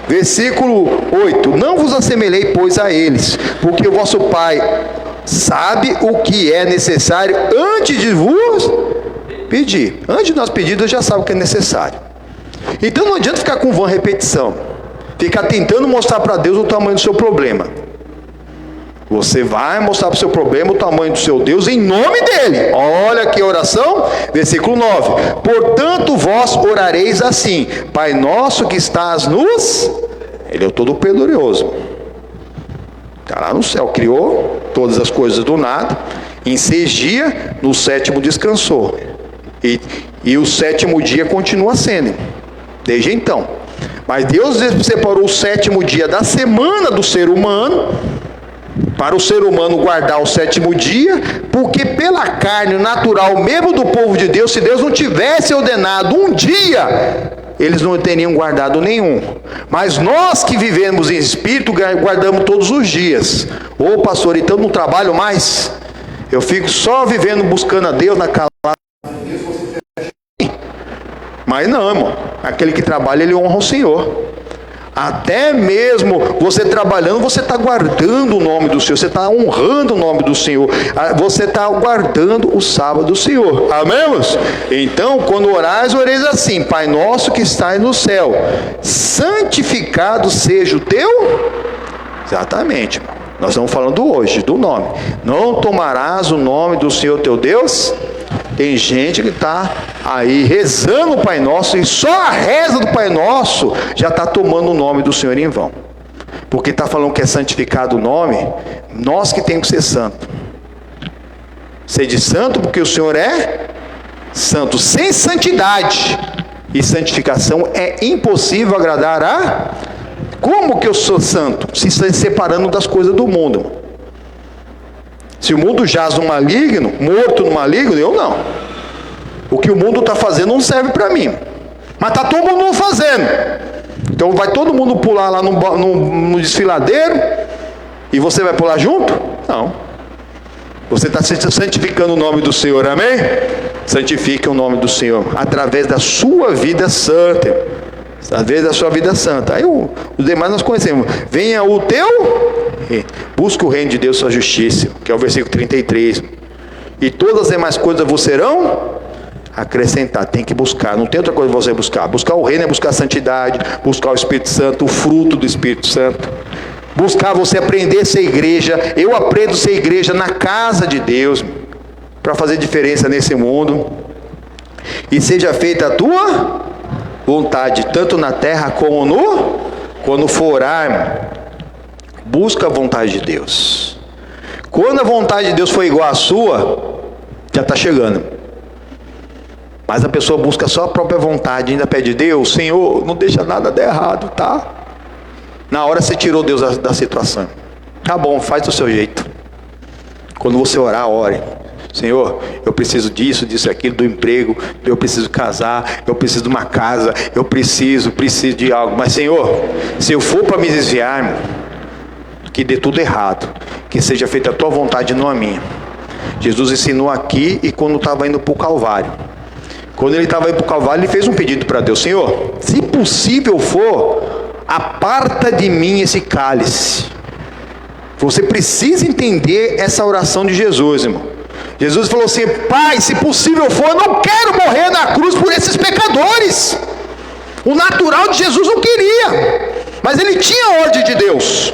Versículo 8. Não vos assemelhei, pois, a eles, porque o vosso Pai sabe o que é necessário antes de vos pedir. Antes de nós pedir, Deus já sabe o que é necessário. Então não adianta ficar com vã repetição. Ficar tentando mostrar para Deus o tamanho do seu problema. Você vai mostrar para o seu problema o tamanho do seu Deus em nome dele. Olha que oração, versículo 9. Portanto vós orareis assim: Pai nosso que estás nos... Ele é o Todo-Poderoso. Está lá no céu, criou todas as coisas do nada. Em 6 dias, no 7º descansou. E o 7º dia continua sendo, desde então. Mas Deus separou o 7º dia da semana do ser humano, para o ser humano guardar o 7º dia, porque pela carne natural mesmo do povo de Deus, se Deus não tivesse ordenado um dia, eles não teriam guardado nenhum. Mas nós que vivemos em espírito, guardamos todos os dias. Ô pastor, então não trabalho mais? Eu fico só vivendo, buscando a Deus na calada. Mas não, irmão. Aquele que trabalha, ele honra o Senhor. Até mesmo você trabalhando, você está guardando o nome do Senhor, você está honrando o nome do Senhor, você está guardando o sábado do Senhor. Amém, irmãos? Então, quando orais, oreis assim: Pai nosso que estás no céu, santificado seja o teu... Exatamente, irmão. Nós estamos falando hoje do nome. Não tomarás o nome do Senhor teu Deus. Tem gente que está aí rezando o Pai Nosso, e só a reza do Pai Nosso já está tomando o nome do Senhor em vão. Porque está falando que é santificado o nome. Nós que temos que ser santo. Sede santo porque o Senhor é santo. Sem santidade e santificação é impossível agradar a... Como que eu sou santo? Se separando das coisas do mundo. Se o mundo jaz no maligno, morto no maligno, eu não. O que o mundo está fazendo não serve para mim. Mas está todo mundo fazendo. Então vai todo mundo pular lá no desfiladeiro e você vai pular junto? Não. Você está santificando o nome do Senhor, amém? Santifique o nome do Senhor através da sua vida santa. Através da sua vida santa. Aí os demais nós conhecemos. Venha o teu, busca o reino de Deus, sua justiça, que é o versículo 33. E todas as demais coisas vos serão acrescentar. Tem que buscar, não tem outra coisa você buscar. Buscar o reino é buscar a santidade, buscar o Espírito Santo, o fruto do Espírito Santo. Buscar você aprender a ser igreja. Eu aprendo a ser igreja na casa de Deus, para fazer diferença nesse mundo. E seja feita a tua vontade, tanto na terra como quando for orar, busca a vontade de Deus. Quando a vontade de Deus for igual à sua, já está chegando. Mas a pessoa busca só a própria vontade, ainda pede: Deus, Senhor, não deixa nada dar errado, tá? Na hora você tirou Deus da situação. Tá bom, faz do seu jeito. Quando você orar, ore: Senhor, eu preciso disso, aquilo, do emprego, eu preciso casar, eu preciso de uma casa, eu preciso de algo. Mas Senhor, se eu for para me desviar, que dê tudo errado, que seja feita a tua vontade, não a minha. Jesus ensinou aqui e quando estava indo para o Calvário. Quando ele estava indo para o Calvário, ele fez um pedido para Deus: Senhor, se possível for, aparta de mim esse cálice. Você precisa entender essa oração de Jesus, irmão. Jesus falou assim: Pai, se possível for, eu não quero morrer na cruz por esses pecadores. O natural de Jesus não queria, mas ele tinha a ordem de Deus.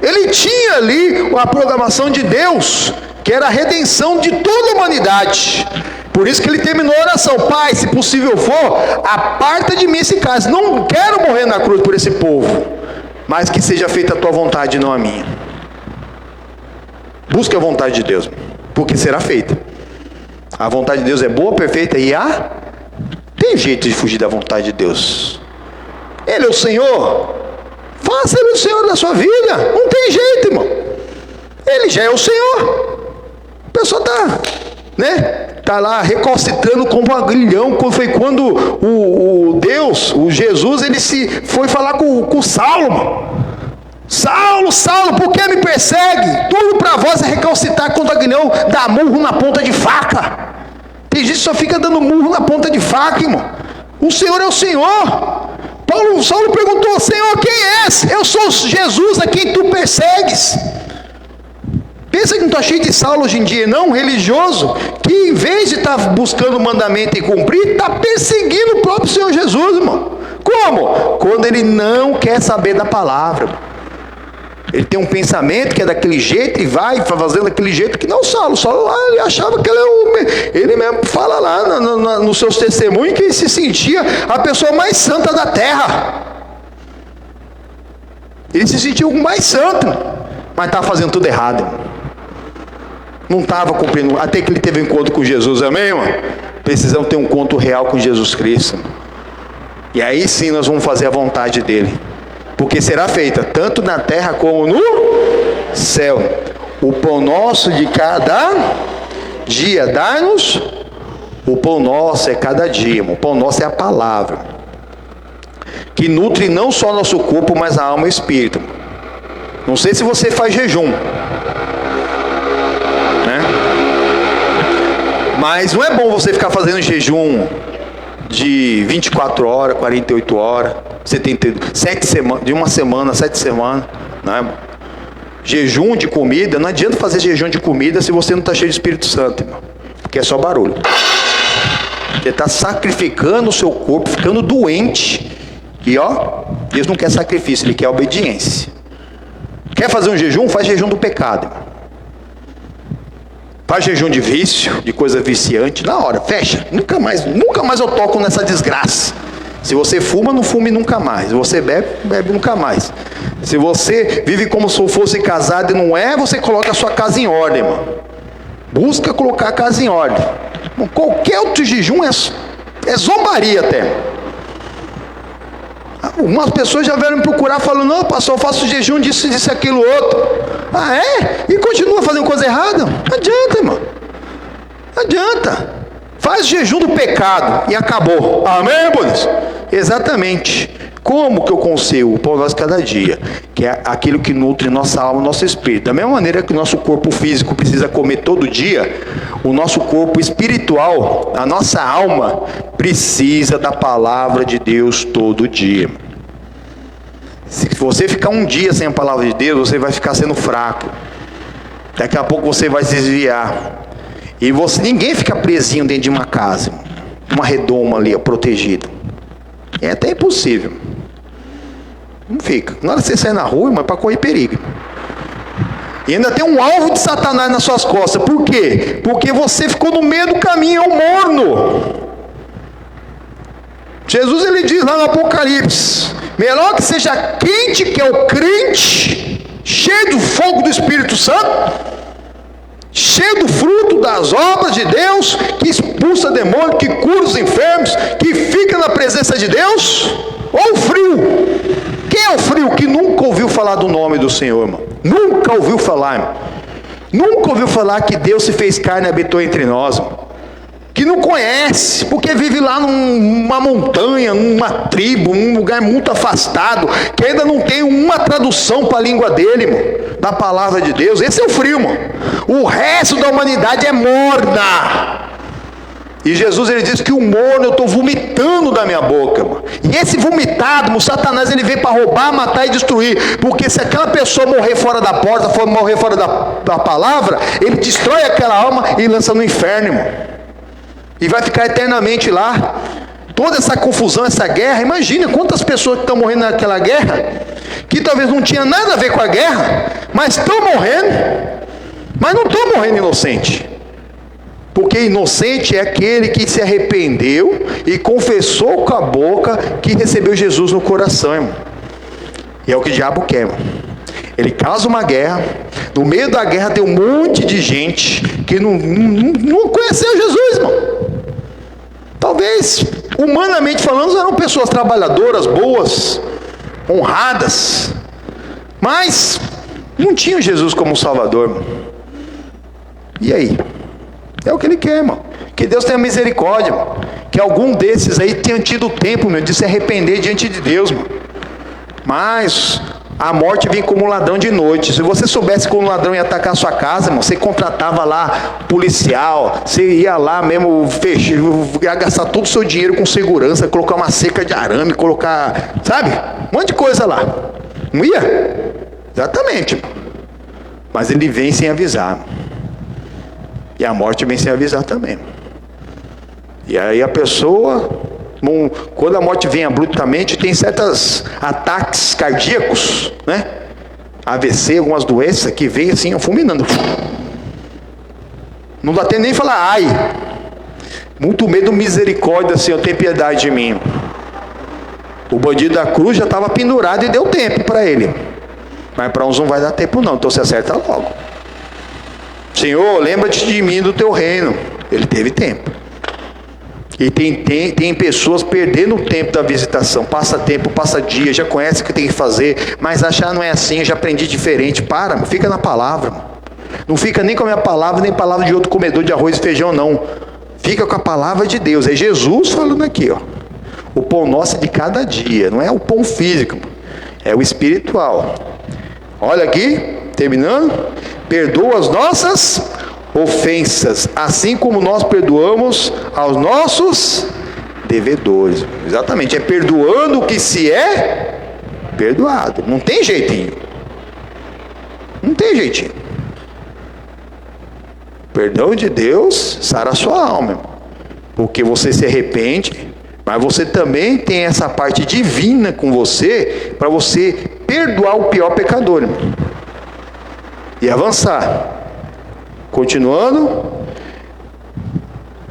Ele tinha ali a programação de Deus, que era a redenção de toda a humanidade. Por isso que ele terminou a oração: Pai, se possível for, aparta de mim esse cálice. Não quero morrer na cruz por esse povo, mas que seja feita a tua vontade, não a minha. Busque a vontade de Deus, porque será feita. A vontade de Deus é boa, perfeita e tem jeito de fugir da vontade de Deus. Ele é o Senhor. Faça Ele o Senhor da sua vida. Não tem jeito, irmão. Ele já é o Senhor. A pessoa está lá recalcitrando como um agrilhão. Foi quando o Jesus, ele foi falar com Saulo, mano. Saulo, Saulo, por que me persegue? Tudo para vós é recalcitrar contra o aguilhão, dar murro na ponta de faca. Tem gente que só fica dando murro na ponta de faca, irmão. O Senhor é o Senhor. Saulo perguntou: Senhor, quem és? Eu sou Jesus a quem tu persegues. Pensa que não está cheio de Saulo hoje em dia, não? Religioso, que em vez de estar buscando o mandamento e cumprir, está perseguindo o próprio Senhor Jesus, irmão. Como? Quando ele não quer saber da palavra. Ele tem um pensamento que é daquele jeito e vai fazendo daquele jeito que não. Saulo lá, ele achava que ele mesmo fala lá nos seus testemunhos que ele se sentia a pessoa mais santa da terra. Ele se sentiu o mais santo, mas estava fazendo tudo errado. Não estava cumprindo, até que ele teve um encontro com Jesus, amém, irmão? Precisamos ter um encontro real com Jesus Cristo. E aí sim nós vamos fazer a vontade dele. Porque será feita tanto na terra como no céu. O pão nosso de cada dia, dá-nos. O pão nosso é cada dia, irmão. O pão nosso é a palavra, que nutre não só nosso corpo, mas a alma e o espírito. Não sei se você faz jejum, né? Mas não é bom você ficar fazendo jejum de 24 horas, 48 horas, 7 semanas, de uma semana, 7 semanas, né? Jejum de comida, não adianta fazer jejum de comida se você não está cheio de Espírito Santo, irmão, porque é só barulho. Você está sacrificando o seu corpo, ficando doente. E Deus não quer sacrifício, Ele quer obediência. Quer fazer um jejum? Faz jejum do pecado, irmão. Faz jejum de vício, de coisa viciante, na hora, fecha. Nunca mais eu toco nessa desgraça. Se você fuma, não fume nunca mais. Se você bebe, bebe nunca mais. Se você vive como se fosse casado e não é, você coloca a sua casa em ordem, irmão. Busca colocar a casa em ordem. Qualquer outro jejum é zombaria até. Algumas pessoas já vieram me procurar falando: não, pastor, eu faço jejum disso, aquilo, outro. Ah, é? E continua fazendo coisa errada? Não adianta, irmão. Não adianta. Faz jejum do pecado e acabou. Amém, irmãos? Exatamente. Como que eu consigo? O pão nosso de cada dia, que é aquilo que nutre nossa alma, nosso espírito. Da mesma maneira que o nosso corpo físico precisa comer todo dia, o nosso corpo espiritual, a nossa alma, precisa da palavra de Deus todo dia. Se você ficar um dia sem a palavra de Deus, você vai ficar sendo fraco. Daqui a pouco você vai se desviar. E ninguém fica presinho dentro de uma casa, uma redoma ali, protegida. É até impossível. Não fica. Na hora que você sai na rua, mas é para correr perigo. E ainda tem um alvo de Satanás nas suas costas. Por quê? Porque você ficou no meio do caminho, é um morno. Jesus, ele diz lá no Apocalipse: melhor que seja quente, que é o crente, cheio do fogo do Espírito Santo, cheio do fruto das obras de Deus, que expulsa demônio, que cura os enfermos, que fica na presença de Deus, ou o frio. Quem é o frio que nunca ouviu falar do nome do Senhor, irmão? Nunca ouviu falar, irmão. Nunca ouviu falar que Deus se fez carne e habitou entre nós, irmão. Que não conhece, porque vive lá numa montanha, numa tribo, num lugar muito afastado, que ainda não tem uma tradução para a língua dele, irmão, da palavra de Deus. Esse é o frio, irmão. O resto da humanidade é morna. E Jesus, ele diz que o morno eu estou vomitando da minha boca, irmão. E esse vomitado, o Satanás, ele veio para roubar, matar e destruir. Porque se aquela pessoa morrer fora da porta, for morrer fora da palavra, ele destrói aquela alma e lança no inferno, irmão. E vai ficar eternamente lá. Toda essa confusão, essa guerra. Imagina quantas pessoas que estão morrendo naquela guerra, que talvez não tinha nada a ver com a guerra, mas estão morrendo. Mas não estão morrendo inocente. Porque inocente é aquele que se arrependeu e confessou com a boca que recebeu Jesus no coração, irmão. E é o que o diabo quer, irmão. Ele causa uma guerra. No meio da guerra tem um monte de gente que não conheceu Jesus, irmão. Talvez, humanamente falando, eram pessoas trabalhadoras, boas, honradas, mas não tinham Jesus como Salvador, irmão. E aí? É o que ele quer, irmão. Que Deus tenha misericórdia, irmão. Que algum desses aí tenha tido tempo, meu, de se arrepender diante de Deus, irmão. Mas a morte vem como um ladrão de noite. Se você soubesse que um ladrão ia atacar a sua casa, irmão, você contratava lá policial, você ia lá mesmo, ia gastar todo o seu dinheiro com segurança, colocar uma cerca de arame, colocar, sabe? Um monte de coisa lá. Não ia? Exatamente, irmão. Mas ele vem sem avisar. E a morte vem sem avisar também. E aí a pessoa, quando a morte vem abruptamente, tem certos ataques cardíacos, né? AVC, algumas doenças que vem assim, fulminando. Não dá tempo nem falar, ai. Muito medo, misericórdia, Senhor, tem piedade de mim. O bandido da cruz já estava pendurado e deu tempo para ele. Mas para uns não vai dar tempo não, então você acerta logo. Senhor, lembra-te de mim, do teu reino. Ele teve tempo. E tem pessoas perdendo o tempo da visitação. Passa tempo, passa dia, já conhece o que tem que fazer, mas achar não é assim, eu já aprendi diferente. Para, fica na palavra. Não fica nem com a minha palavra, nem palavra de outro comedor de arroz e feijão, não. Fica com a palavra de Deus. É Jesus falando aqui, ó. O pão nosso é de cada dia. Não é o pão físico, é o espiritual. Olha aqui, terminando. Perdoa as nossas ofensas, assim como nós perdoamos aos nossos devedores. Exatamente, é perdoando o que se é perdoado. Não tem jeitinho. Não tem jeitinho. Perdão de Deus sara a sua alma, irmão. Porque você se arrepende, mas você também tem essa parte divina com você, para você perdoar o pior pecador, irmão. E avançar. Continuando.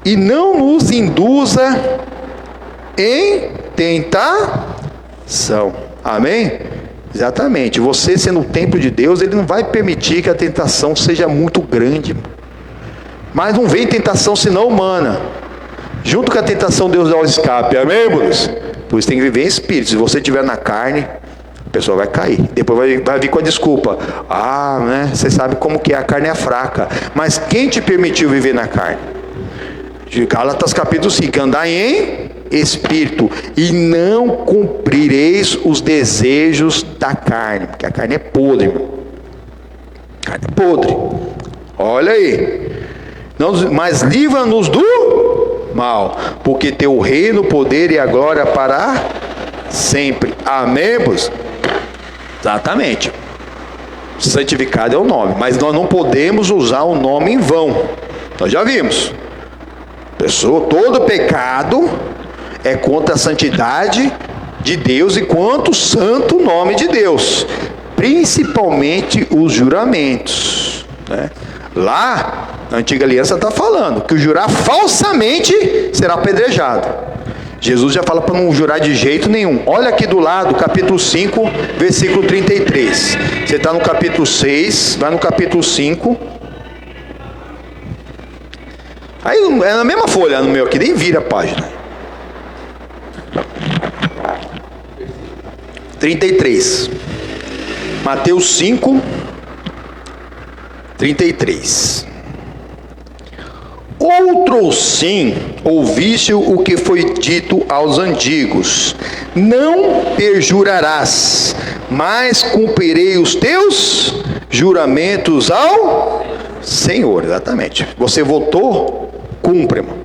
E não nos induza em tentação. Amém? Exatamente. Você sendo o templo de Deus, Ele não vai permitir que a tentação seja muito grande. Mas não vem tentação senão humana. Junto com a tentação, Deus dá o escape. Amém, irmãos? Por isso tem que viver em espírito. Se você estiver na carne, a pessoa vai cair. Depois vai vir com a desculpa. Ah, né? Você sabe como que é, a carne é fraca. Mas quem te permitiu viver na carne? De Gálatas capítulo 5. Andar em espírito, e não cumprireis os desejos da carne, porque a carne é podre, irmão. A carne é podre. Olha aí. Não, mas livra-nos do mal, porque teu reino, o poder e a glória para sempre. Amém, irmãos? Exatamente. Santificado é o nome, mas nós não podemos usar o nome em vão. Nós já vimos. Todo pecado é contra a santidade de Deus e contra o santo nome de Deus, principalmente os juramentos, né? Lá na antiga aliança está falando que o jurar falsamente será apedrejado. Jesus já fala para não jurar de jeito nenhum. Olha aqui do lado, capítulo 5, versículo 33. Você está no capítulo 6, vai no capítulo 5. Aí é na mesma folha no meu aqui, nem vira a página. 33. Mateus 5, 33. Outrossim ouviste o que foi dito aos antigos: não perjurarás, mas cumprirei os teus juramentos ao Senhor. Exatamente. Você votou, cumpre, irmão.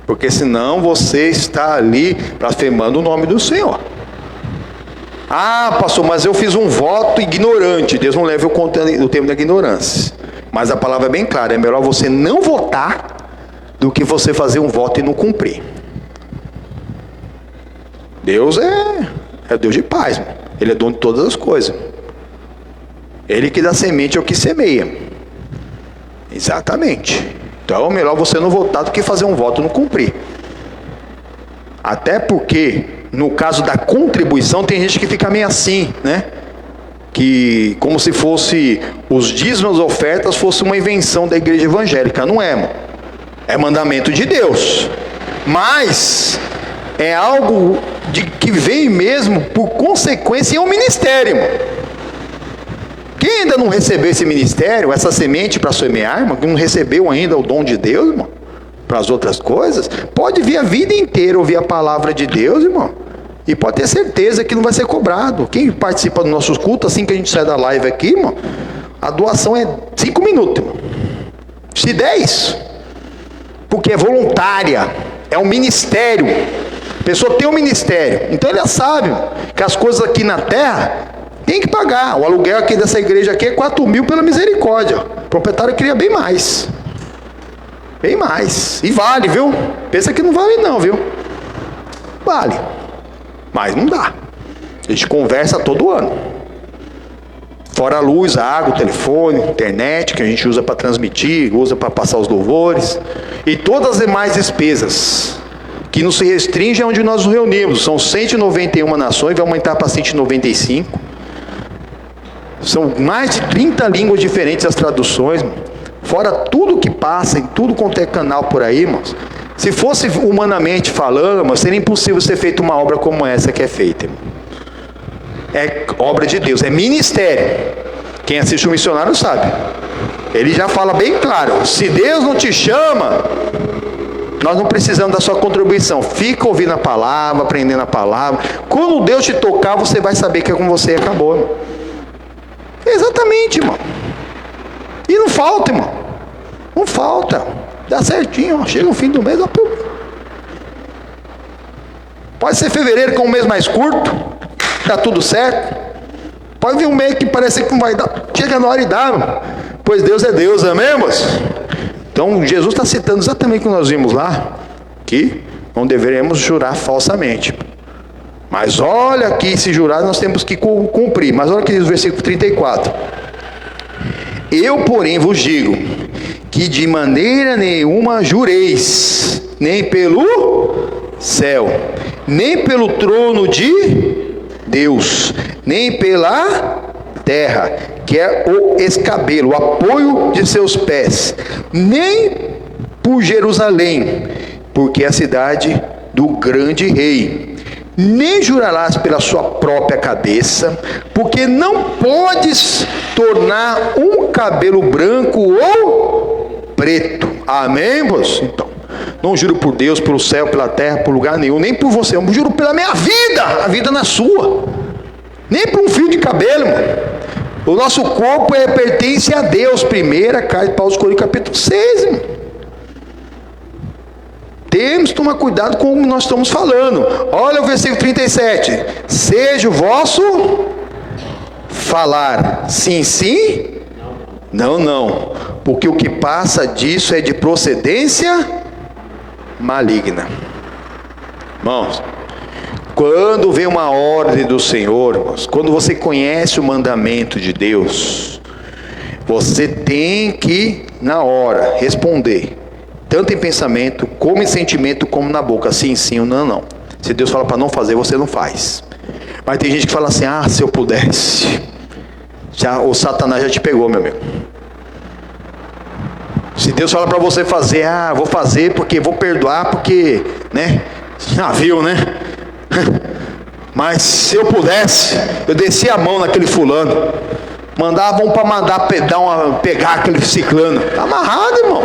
Porque senão você está ali blasfemando o nome do Senhor. Ah, pastor, mas eu fiz um voto ignorante. Deus não leva o termo da ignorância. Mas a palavra é bem clara: é melhor você não votar do que você fazer um voto e não cumprir. Deus é Deus de paz, irmão. Ele é dono de todas as coisas. Ele que dá semente ao que semeia. Exatamente. Então é melhor você não votar do que fazer um voto e não cumprir. Até porque, no caso da contribuição, tem gente que fica meio assim, né? Que como se fosse os dízimos e ofertas fosse uma invenção da igreja evangélica. Não é, irmão. É mandamento de Deus. Mas é algo que vem mesmo por consequência em um ministério, irmão. Quem ainda não recebeu esse ministério, essa semente para semear, irmão, que não recebeu ainda o dom de Deus, irmão, para as outras coisas, pode vir a vida inteira ouvir a palavra de Deus, irmão, e pode ter certeza que não vai ser cobrado. Quem participa dos nossos cultos, assim que a gente sai da live aqui, irmão, a doação é 5 minutos, irmão. Se 10, porque é voluntária, é um ministério. A pessoa tem um ministério, então ela sabe que as coisas aqui na terra tem que pagar. O aluguel aqui dessa igreja aqui é 4 mil pela misericórdia. O proprietário queria bem mais. Bem mais. E vale, viu? Pensa que não vale não, viu? Vale. Mas não dá. A gente conversa todo ano. Fora a luz, a água, o telefone, a internet, que a gente usa para transmitir, usa para passar os louvores. E todas as demais despesas, que não se restringe a onde nós nos reunimos. São 191 nações, vai aumentar para 195. São mais de 30 línguas diferentes as traduções, fora tudo que passa, em tudo quanto é canal por aí, irmãos. Se fosse humanamente falando, irmãos, seria impossível ser feita uma obra como essa que é feita, irmão. É obra de Deus, é ministério. Quem assiste o missionário sabe. Ele já fala bem claro: se Deus não te chama, nós não precisamos da sua contribuição. Fica ouvindo a palavra, aprendendo a palavra. Quando Deus te tocar, você vai saber que é com você e acabou, irmão. Exatamente, irmão. E não falta, irmão. Não falta. Dá certinho, ó. Chega o fim do mês, ó. Pode ser fevereiro, com um mês mais curto, tá tudo certo. Pode vir um mês que parece que não vai dar. Chega na hora e dá, irmão. Pois Deus é Deus, amém, irmãos? Então Jesus está citando exatamente o que nós vimos lá, que não deveremos jurar falsamente. Mas olha que se jurar nós temos que cumprir. Mas olha que diz o versículo 34. Eu, porém, vos digo que de maneira nenhuma jureis, nem pelo céu, nem pelo trono de Deus, nem pela terra, que é o escabelo, o apoio de seus pés, nem por Jerusalém, porque é a cidade do grande rei. Nem jurarás pela sua própria cabeça, porque não podes tornar um cabelo branco ou preto. Amém, moço? Então, Não juro por Deus, pelo céu, pela terra, por lugar nenhum, nem por você. Eu juro pela minha vida. A vida não é sua. Nem por um fio de cabelo, irmão. O nosso corpo pertence a Deus. 1 carta de Paulo aos Coríntios, capítulo 6, irmão. Temos que tomar cuidado com o que nós estamos falando. Olha o versículo 37. Seja o vosso falar sim, sim, não, não. Porque o que passa disso é de procedência maligna. Irmãos, quando vem uma ordem do Senhor, irmãos, quando você conhece o mandamento de Deus, você tem que, na hora, responder. Tanto em pensamento, como em sentimento, como na boca. Sim, sim ou não, não. Se Deus fala para não fazer, você não faz. Mas tem gente que fala assim, se eu pudesse. O Satanás já te pegou, meu amigo. Se Deus fala para você fazer, vou fazer porque vou perdoar, porque, né? Já viu, né? Mas se eu pudesse, eu descia a mão naquele fulano. Mandavam para pegar aquele ciclano. Está amarrado, irmão.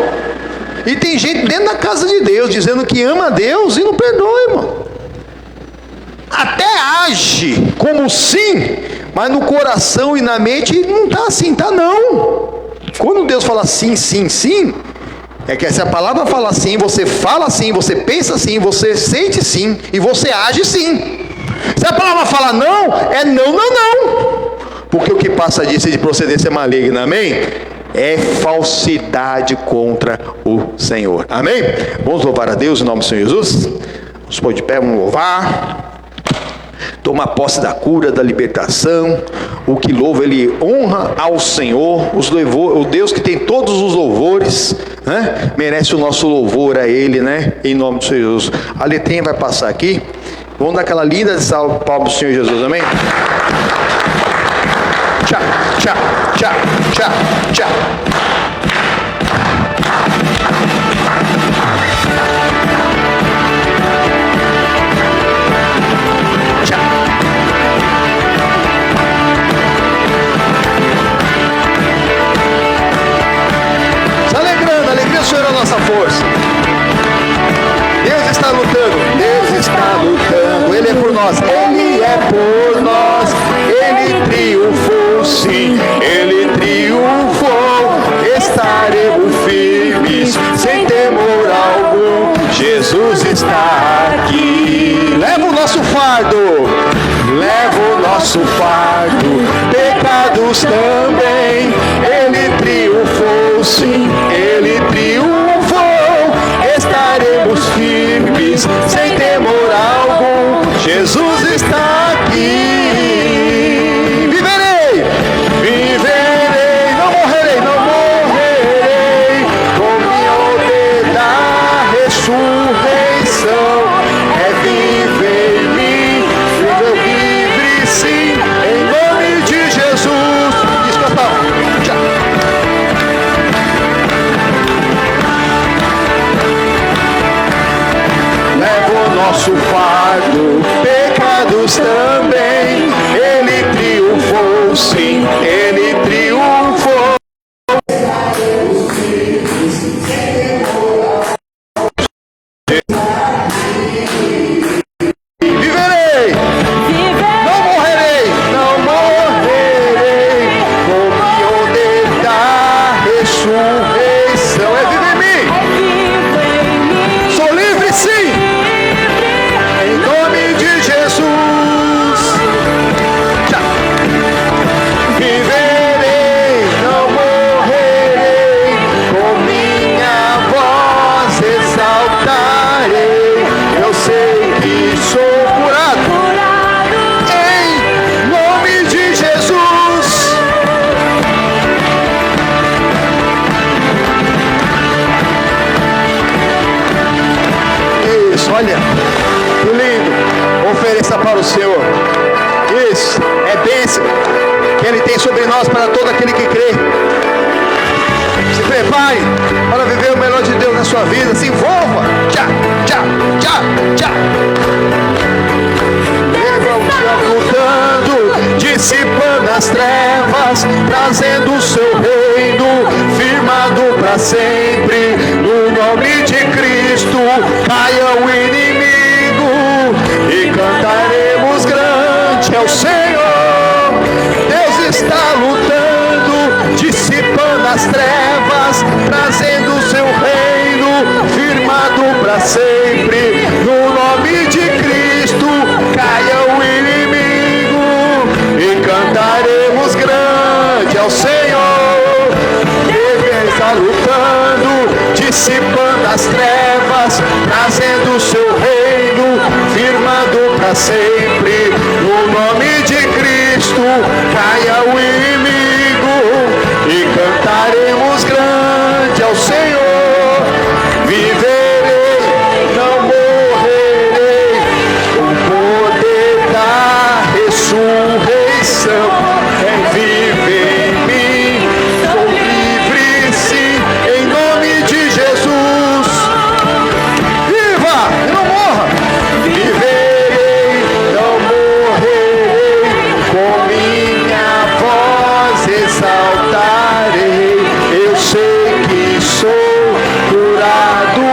E tem gente dentro da casa de Deus dizendo que ama a Deus e não perdoa, irmão. Até age como sim, mas no coração e na mente não está assim, tá não. Quando Deus fala sim, sim, sim, é que essa palavra fala sim, você fala sim, você pensa sim, você sente sim e você age sim. Se a palavra fala não, é não, não, não. Porque o que passa disso é de procedência maligna, amém? É falsidade contra o Senhor, amém? Vamos louvar a Deus em nome do Senhor Jesus? Vamos pôr de pé, vamos louvar. Toma posse da cura, da libertação. O que louva, ele honra ao Senhor. O Deus que tem todos os louvores, né? Merece o nosso louvor a Ele, né? Em nome do Senhor Jesus. A letrinha vai passar aqui. Vamos dar aquela linda de salve para o Senhor Jesus, amém? Tchau, tchau, tchau, tchau, tchau. Alegria, Senhor, é a nossa força. Deus está lutando. Deus está lutando. Ele é por nós. Ele é por nós. Ele triunfou, sim. Ele triunfou. Estaremos firmes, sem temor algum. Jesus está aqui. Leva o nosso fardo. Leva o nosso fardo. Pecados também. Ele triunfou, sim. Ele triunfou. Estaremos firmes, sem temor algum. Jesus está aqui. Viverei, viverei, não morrerei, não morrerei. Com minha da ressurreição. É viver em mim, viver livre sim, em nome de Jesus. Descansa. Tchau. Leva o nosso fardo, pecados também. Ele triunfou, sim, ele triunfou. Viverei, não morrerei, não morrerei. Com o poder da ressurreição. É viver em mim. Sou livre, sim. Em nome de Jesus. Tchau. Viverei, não morrerei. Com minha voz exaltarei. Eu sei que sou curado. Em nome de Jesus. Isso, olha, que lindo. Ofereça para o Senhor. Isso, é bênção que Ele tem sobre nós para todo aquele que crê. Se prepare para viver o melhor de Deus na sua vida. Se envolva. Tchau, tchau, tchau, tchau. Lutando, dissipando as trevas, trazendo o seu reino, firmado para sempre, no nome de Cristo, é o Senhor. Deus está lutando, dissipando as trevas, trazendo o seu reino, firmado para sempre. No nome de Cristo, caia o inimigo e cantaremos grande ao Senhor. Ele está lutando, dissipando as trevas, trazendo o seu reino, firmado para sempre. No nome de Cristo, caia o inimigo e cantaremos grande ao Senhor. Viverei, não morrerei, o poder da ressurreição vive em mim. Sou livre sim, em nome de Jesus. Viva e não morra. Viverei, não morrerei, com minha voz exaltarei. Eu sei que sou curado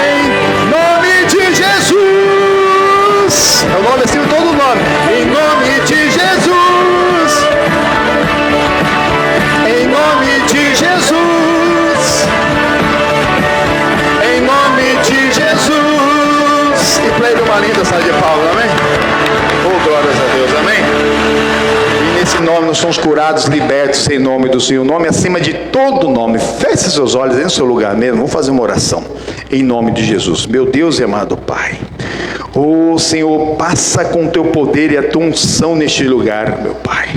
em nome de Jesus. É o nome acima de todo nome. Em nome de Jesus. Em nome de Jesus. Em nome de Jesus. E para ele uma linda salva de palmas, amém? Oh, glórias a Deus, amém? E nesse nome nós somos curados, libertos em nome do Senhor. O nome acima de todo nome. Feche seus olhos aí no seu lugar mesmo. Vamos fazer uma oração em nome de Jesus. Meu Deus e amado Pai, oh Senhor, passa com teu poder e a tua unção neste lugar, meu Pai.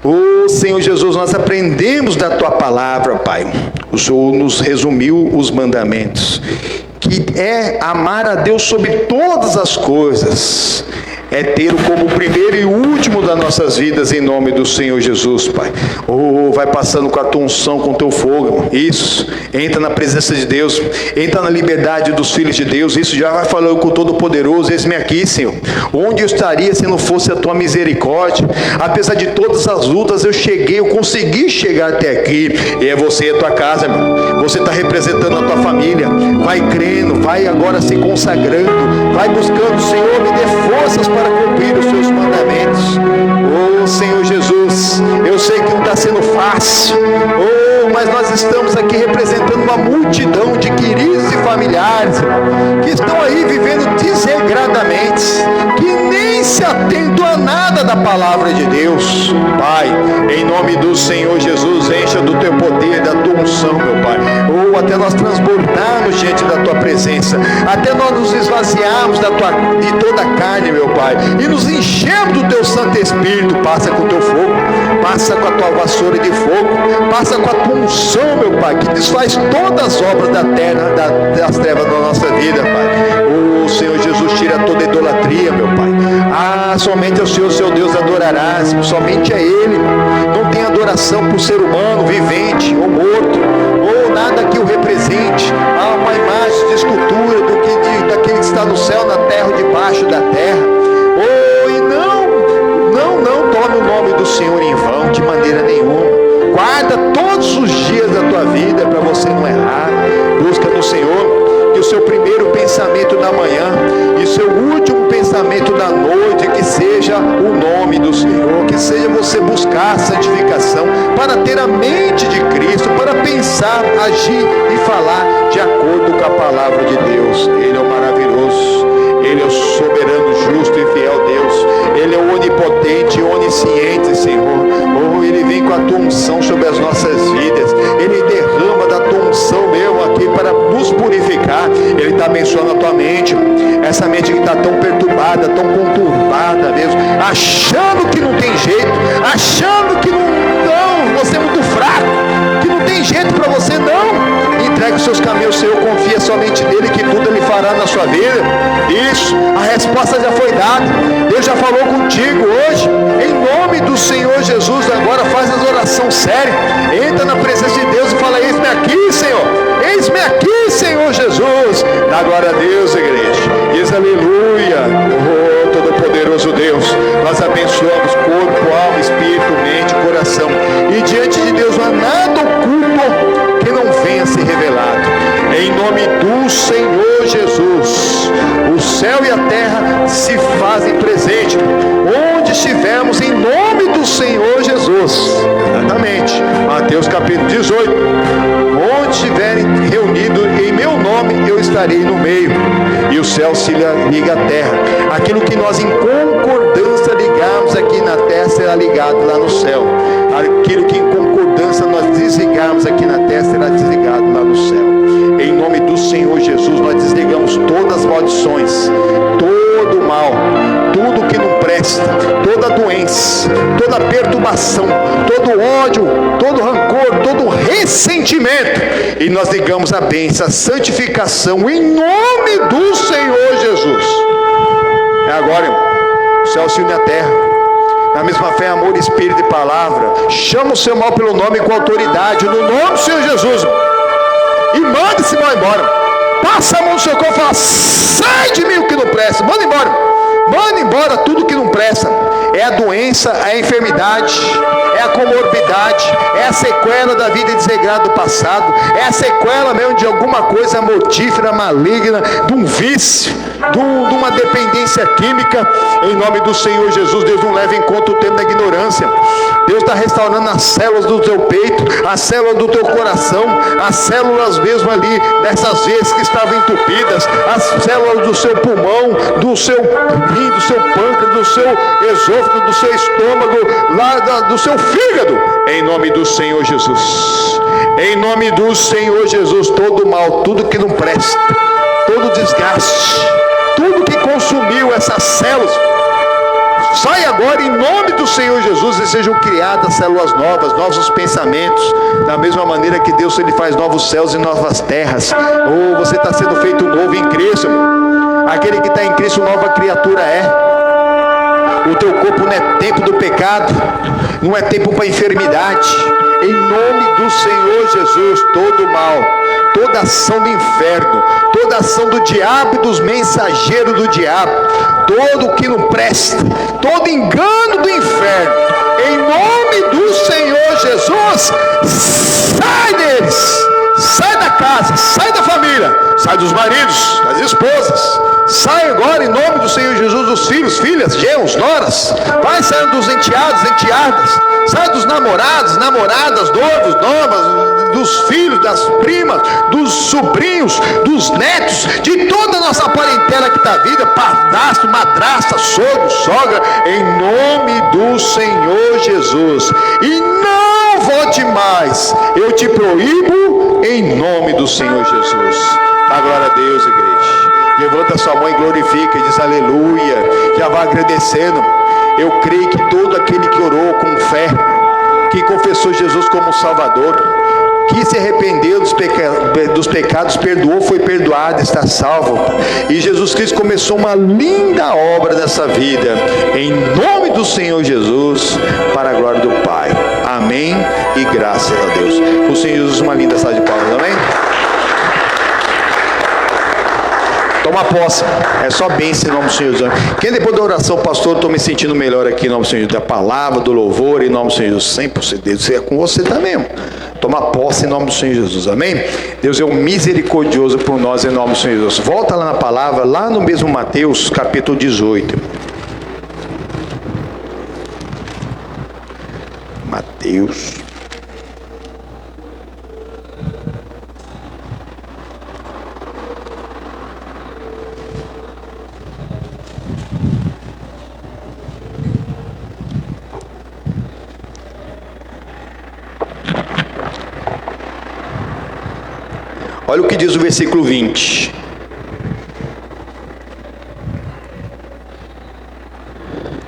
Oh Senhor Jesus, nós aprendemos da tua palavra, Pai. O Senhor nos resumiu os mandamentos, que é amar a Deus sobre todas as coisas, é ter-o como o primeiro e o último das nossas vidas, em nome do Senhor Jesus, Pai. Oh, vai passando com a tua unção, com o teu fogo. Isso, entra na presença de Deus, entra na liberdade dos filhos de Deus. Isso já vai falando com o Todo-Poderoso. Eis-me aqui, Senhor. Onde eu estaria se não fosse a tua misericórdia? Apesar de todas as lutas, eu consegui chegar até aqui. E é você e a tua casa, irmão. Você está representando a tua família. Vai crendo, vai agora se consagrando, vai buscando, Senhor, me dê forças para cumprir os seus mandamentos. Oh Senhor Jesus, eu sei que não está sendo fácil, mas nós estamos aqui representando uma multidão de queridos e familiares que estão aí vivendo desregradamente, que nem se atentam a nada da palavra de Deus. Pai, em nome do Senhor Jesus, encha do teu poder, da tua unção, meu Pai, até nós transbordarmos diante da tua presença, até nós nos esvaziarmos de toda a carne, meu Pai, e nos enchermos do teu Santo Espírito. Passa com o teu fogo, passa com a tua vassoura de fogo, passa com a tua unção, meu Pai, que desfaz todas as obras da terra, das trevas da nossa vida, Pai. Oh Senhor Jesus, tira toda idolatria, meu Pai. Somente ao Senhor, seu Deus, adorarás, somente a Ele. Não tem adoração por ser humano, vivente ou morto, ou nada que o represente. Uma imagem de escultura daquele que está no céu, na terra ou debaixo da terra. E não tome o nome do Senhor em vão, de maneira nenhuma. Guarda todos os dias da tua vida para você não errar. Busca no Senhor que o seu primeiro pensamento da manhã e o seu último pensamento da noite que seja o nome do Senhor, que seja você buscar a santificação para ter a mente de Cristo, para pensar, agir e falar de acordo com a palavra de Deus. Ele é o maravilhoso, Ele é o soberano, justo e fiel Deus. Ele é o onipotente e onisciente, Senhor. Ele vem com a tua unção sobre as nossas vidas. Ele derrama da tua unção mesmo aqui para nos purificar. Ele está abençoando a tua mente. Essa mente que está tão perturbada, tão conturbada mesmo, achando que não tem jeito, achando que não, você é muito fraco, que não tem jeito para você, não. Entregue os seus caminhos ao Senhor, confia somente nele, que tudo Ele fará na sua vida. Isso, a resposta já foi dada. Deus já falou contigo hoje. Em nome do Senhor Jesus, agora faz as orações sérias. Entra na presença de Deus e fala: eis-me aqui, Senhor. Eis-me aqui, Senhor Jesus. Dá glória a Deus, igreja. Diz aleluia. Oh, Todo-Poderoso Deus, nós abençoamos corpo, alma, espírito, mente, coração. E diante de Deus não há nada oculto que não venha a ser revelado. Em nome do Senhor Jesus, o céu e a terra se fazem presente. Onde estiver parede no meio, e o céu se liga à terra. Aquilo que nós em concordância ligarmos aqui na terra será ligado lá no céu. Aquilo que em concordância nós desligarmos aqui na terra será desligado lá no céu. Em nome do Senhor Jesus, nós desligamos todas as maldições, todo o mal, tudo que não presta, toda doença, toda perturbação, todo ódio, todo rancor, todo ressentimento, e nós ligamos a bênção, a santificação, em nome do Senhor Jesus. É agora, irmão. O céu se une à terra, na mesma fé, amor, espírito e palavra. Chama o seu mal pelo nome com autoridade, no nome do Senhor Jesus, e manda esse mal embora. Passa a mão no seu corpo e fala: sai de mim o que não presta. Manda embora tudo que não presta. É a doença, é a enfermidade, é a comorbidade, é a sequela da vida desregrada do passado, é a sequela mesmo de alguma coisa mortífera, maligna, de um vício, de uma dependência química. Em nome do Senhor Jesus, Deus não leva em conta o tempo da ignorância. Deus está restaurando as células do teu peito, as células do teu coração, as células mesmo ali, dessas veias que estavam entupidas, as células do seu pulmão, do seu rim, do seu pâncreas, do seu esôfago, do seu estômago, lá do seu fígado. Em nome do Senhor Jesus. Em nome do Senhor Jesus, todo mal, tudo que não presta, todo desgaste, tudo que consumiu essas células, sai agora em nome do Senhor Jesus, e sejam criadas células novas, novos pensamentos, da mesma maneira que Deus ele faz novos céus e novas terras. Ou você está sendo feito novo em Cristo. Aquele que está em Cristo, nova criatura é. O teu corpo não é tempo do pecado, não é tempo para enfermidade. Em nome do Senhor Jesus, todo mal, toda ação do inferno, toda ação do diabo e dos mensageiros do diabo, todo o que não presta, todo engano do inferno, em nome do Senhor Jesus, sai deles, sai da casa, sai da família, sai dos maridos, das esposas, sai agora em nome do Senhor Jesus dos filhos, filhas, genros, noras, vai saindo dos enteados, enteadas, sai dos namorados, namoradas, noivos, novas, dos filhos, das primas, dos sobrinhos, dos netos, de toda a nossa parentela que está viva, padrasto, madrasta, sogro, sogra, em nome do Senhor Jesus. E não volte mais, eu te proíbo em nome do Senhor Jesus. Dá glória a Deus, igreja. Levanta sua mão e glorifica e diz aleluia. Já vai agradecendo. Eu creio que todo aquele que orou com fé, que confessou Jesus como Salvador, que se arrependeu dos pecados, perdoou, foi perdoado, está salvo. E Jesus Cristo começou uma linda obra nessa vida, em nome do Senhor Jesus, para a glória do Pai. Amém e graças a Deus. O Senhor Jesus, uma linda salva de palmas. Amém. Toma posse, é só bênção em nome do Senhor Jesus. Quem depois da oração, pastor, estou me sentindo melhor aqui em nome do Senhor Jesus, da palavra, do louvor, em nome do Senhor Jesus, 100%, Deus é com você também. Toma posse em nome do Senhor Jesus, amém? Deus é um misericordioso por nós em nome do Senhor Jesus. Volta lá na palavra, lá no mesmo Mateus, capítulo 18. Mateus. Olha o que diz o versículo 20.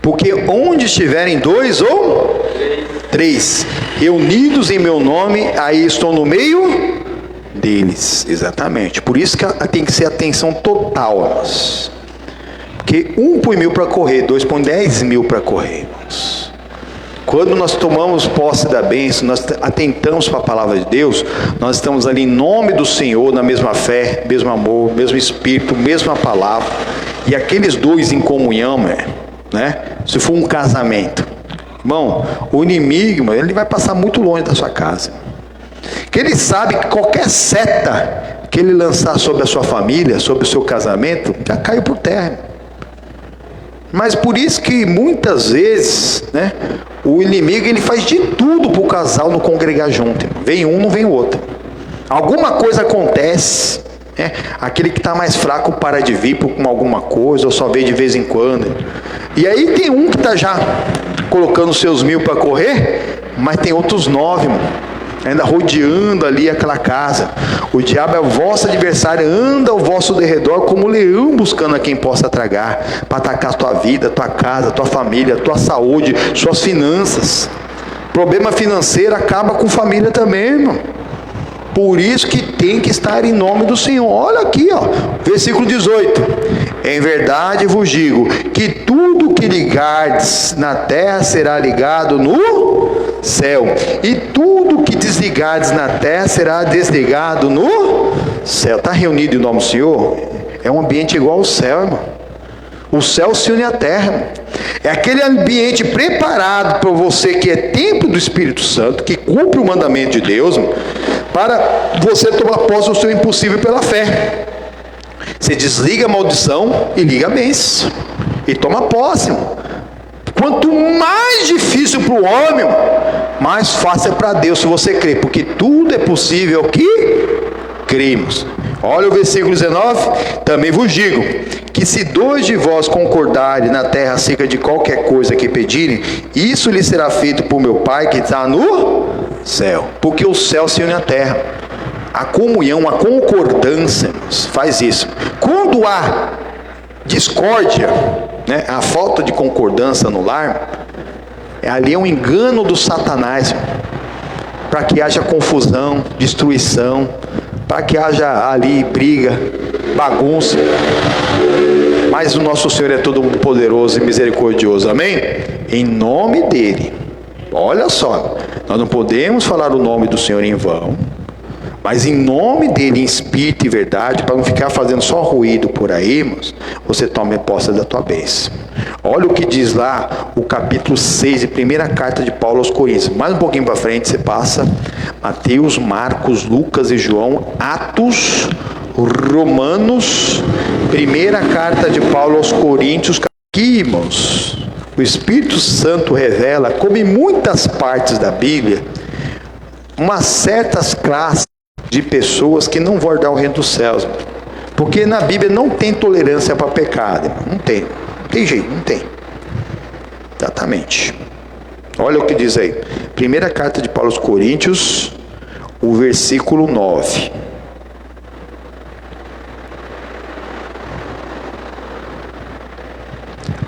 Porque onde estiverem dois ou três reunidos em meu nome, aí estou no meio deles. Exatamente. Por isso que tem que ser atenção total a nós. Porque 1 põe 1000 para correr, 2 põe 10.000 para correr, irmãos. Quando nós tomamos posse da bênção, nós atentamos para a palavra de Deus, nós estamos ali em nome do Senhor, na mesma fé, mesmo amor, mesmo Espírito, mesma palavra. E aqueles dois em comunhão, né? Se for um casamento, irmão, o inimigo, ele vai passar muito longe da sua casa. Que ele sabe que qualquer seta que ele lançar sobre a sua família, sobre o seu casamento, já caiu por terra. Mas por isso que muitas vezes, né, o inimigo ele faz de tudo para o casal não congregar junto. Vem um, não vem o outro. Alguma coisa acontece, Aquele que está mais fraco para de vir com alguma coisa, ou só vê de vez em quando. E aí tem um que está já colocando seus 1000 para correr, mas tem outros 9, ainda rodeando ali aquela casa. O diabo é o vosso adversário, anda ao vosso derredor como leão buscando a quem possa tragar, para atacar a tua vida, tua casa, tua família, tua saúde, suas finanças. Problema financeiro acaba com família também, irmão. Por isso que tem que estar em nome do Senhor. Olha aqui, versículo 18. Em verdade vos digo, que tudo que ligardes na terra será ligado no céu, e tudo que desligardes na terra será desligado no céu. Está reunido em nome do Senhor? É um ambiente igual ao céu, irmão. O céu se une à terra, irmão. É aquele ambiente preparado para você que é templo do Espírito Santo, que cumpre o mandamento de Deus, irmão, para você tomar posse do seu impossível pela fé. Você desliga a maldição e liga a bênção. E toma posse, irmão. Quanto mais difícil para o homem, mais fácil é para Deus se você crer, porque tudo é possível que cremos. Olha o versículo 19, também vos digo, que se 2 de vós concordarem na terra acerca de qualquer coisa que pedirem, isso lhe será feito por meu Pai que está no céu, porque o céu se une à terra. A comunhão, a concordância faz isso. Quando há discórdia, a falta de concordância no lar, ali é um engano do Satanás, para que haja confusão, destruição, para que haja ali briga, bagunça. Mas o nosso Senhor é todo poderoso e misericordioso, amém? Em nome dele, olha só, nós não podemos falar o nome do Senhor em vão, mas em nome dele, em espírito e verdade, para não ficar fazendo só ruído por aí, irmãos, você tome posse da tua bênção. Olha o que diz lá o capítulo 6 de primeira carta de Paulo aos Coríntios. Mais um pouquinho para frente você passa Mateus, Marcos, Lucas e João, Atos, Romanos, primeira carta de Paulo aos Coríntios. Aqui, irmãos, o Espírito Santo revela, como em muitas partes da Bíblia, umas certas classes de pessoas que não vão herdar o reino dos céus, porque na Bíblia não tem tolerância para pecado, não tem jeito, não tem. Exatamente. Olha o que diz aí, primeira carta de Paulo aos Coríntios, o versículo 9.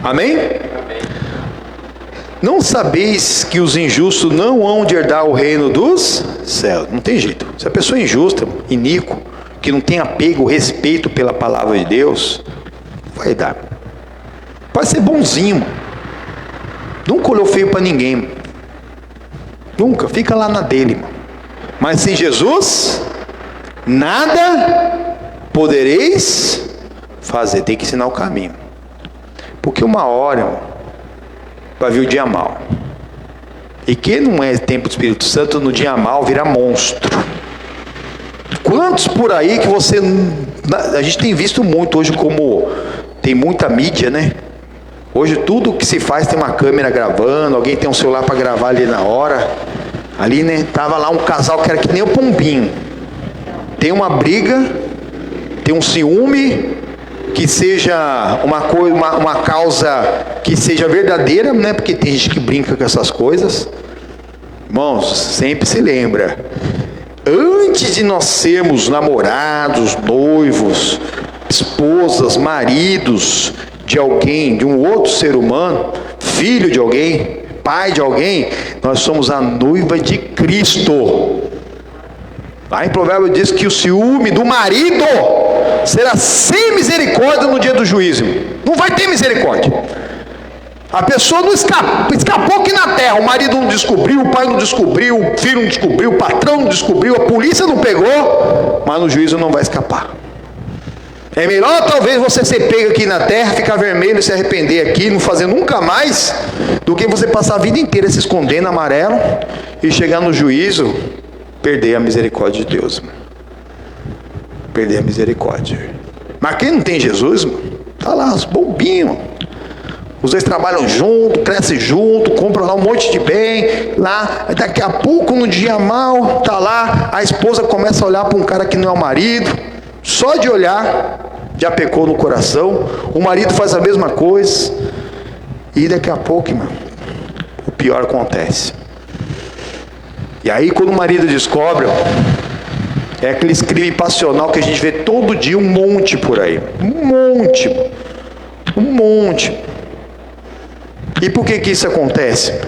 Amém? Amém. Não sabeis que os injustos não hão de herdar o reino dos céus? Não tem jeito. Se a pessoa é injusta, iníquo, que não tem apego, respeito pela palavra de Deus, vai dar. Pode ser bonzinho, nunca olhou feio para ninguém, nunca, fica lá na dele, mas sem Jesus nada podereis fazer. Tem que ensinar o caminho, porque uma hora vai vir o dia mal, e quem não é tempo do Espírito Santo no dia mal vira monstro. Quantos por aí que você, a gente tem visto muito hoje, como tem muita mídia, né? Hoje tudo que se faz tem uma câmera gravando, alguém tem um celular para gravar ali na hora. Ali, né, tava lá um casal que era que nem o pombinho. Tem uma briga, tem um ciúme, que seja uma causa que seja verdadeira, né? Porque tem gente que brinca com essas coisas. Irmãos, sempre se lembra, antes de nós sermos namorados, noivos, esposas, maridos de alguém, de um outro ser humano, filho de alguém, pai de alguém, nós somos a noiva de Cristo. Lá em Provérbios diz que o ciúme do marido será sem misericórdia no dia do juízo. Não vai ter misericórdia. A pessoa não escapou aqui na terra, o marido não descobriu, o pai não descobriu, o filho não descobriu, o patrão não descobriu, a polícia não pegou, mas no juízo não vai escapar. É melhor talvez você ser pego aqui na terra, ficar vermelho e se arrepender aqui, não fazer nunca mais, do que você passar a vida inteira se escondendo amarelo e chegar no juízo, perder a misericórdia de Deus. Perder a misericórdia. Mas quem não tem Jesus, tá lá, os bobinhos. Os dois trabalham junto, crescem junto, compram lá um monte de bem, lá, daqui a pouco, no dia mal, tá lá, a esposa começa a olhar para um cara que não é o marido, Só de olhar, já pecou no coração. O marido faz a mesma coisa. E daqui a pouco, irmão, o pior acontece. E aí quando o marido descobre, ó, é aquele crime passional que a gente vê todo dia, um monte por aí. Um monte. E por que isso acontece?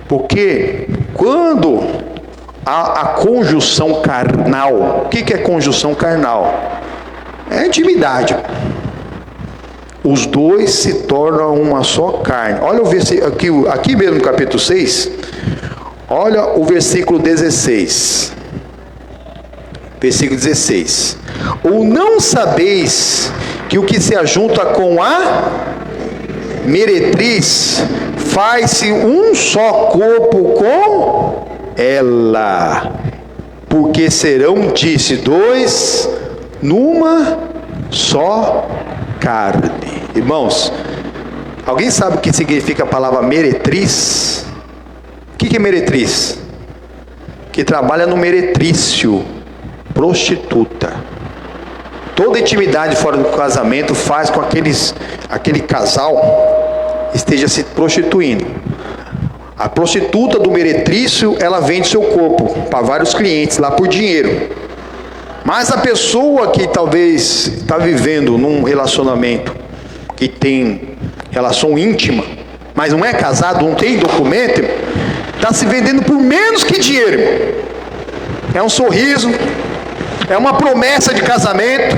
Porque quando a conjunção carnal, o que é conjunção carnal? É intimidade. Os dois se tornam uma só carne. Olha o versículo, aqui mesmo no capítulo 6, olha o versículo 16. Versículo 16. Ou não sabeis que o que se ajunta com a meretriz faz-se um só corpo com ela, porque serão, disse, dois numa só carne. Irmãos, alguém sabe o que significa a palavra meretriz? O que é meretriz? Que trabalha no meretrício, prostituta. Toda intimidade fora do casamento faz com que aquele casal esteja se prostituindo. A prostituta do meretrício, ela vende seu corpo para vários clientes lá por dinheiro. Mas a pessoa que talvez está vivendo num relacionamento que tem relação íntima, mas não é casado, não tem documento, está se vendendo por menos que dinheiro. É um sorriso, é uma promessa de casamento.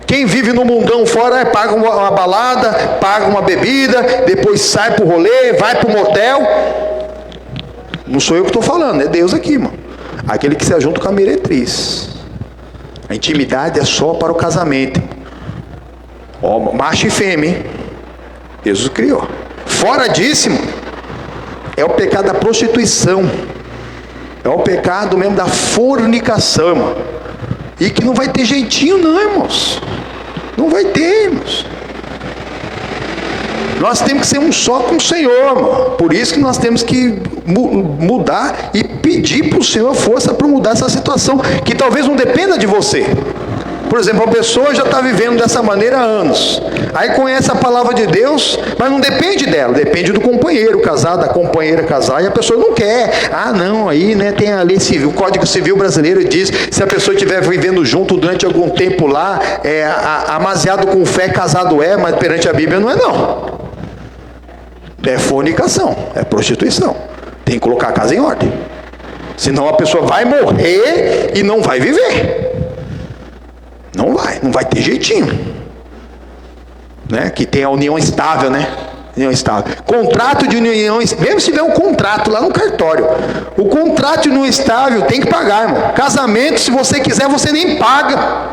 Quem vive no mundão fora paga uma balada, paga uma bebida, depois sai para o rolê, vai para o motel. Não sou eu que estou falando, é Deus aqui, irmão. Aquele que se ajunta com a meretriz. A intimidade é só para o casamento. Ó, macho e fêmea, hein? Jesus criou. Fora disso, é o pecado da prostituição. É o pecado mesmo da fornicação, irmão. E que não vai ter jeitinho não, irmãos. Não vai ter, irmãos. Nós temos que ser um só com o Senhor, irmão. Por isso que nós temos que mudar e pedir para o Senhor força para mudar essa situação, que talvez não dependa de você. Por exemplo, uma pessoa já está vivendo dessa maneira há anos. Aí conhece a palavra de Deus, mas não depende dela, depende do companheiro casado, da companheira casada, e a pessoa não quer. Ah, não, aí né, tem a lei civil, o Código Civil brasileiro diz, se a pessoa estiver vivendo junto durante algum tempo lá, amaziado com fé, casado é, mas perante a Bíblia não é não. É fornicação, é prostituição. Tem que colocar a casa em ordem. Senão a pessoa vai morrer e não vai viver. Não vai ter jeitinho. Né? Que tem a união estável, né? União estável. Contrato de união, mesmo se tiver um contrato lá no cartório, o contrato de união estável tem que pagar, irmão. Casamento, se você quiser, você nem paga.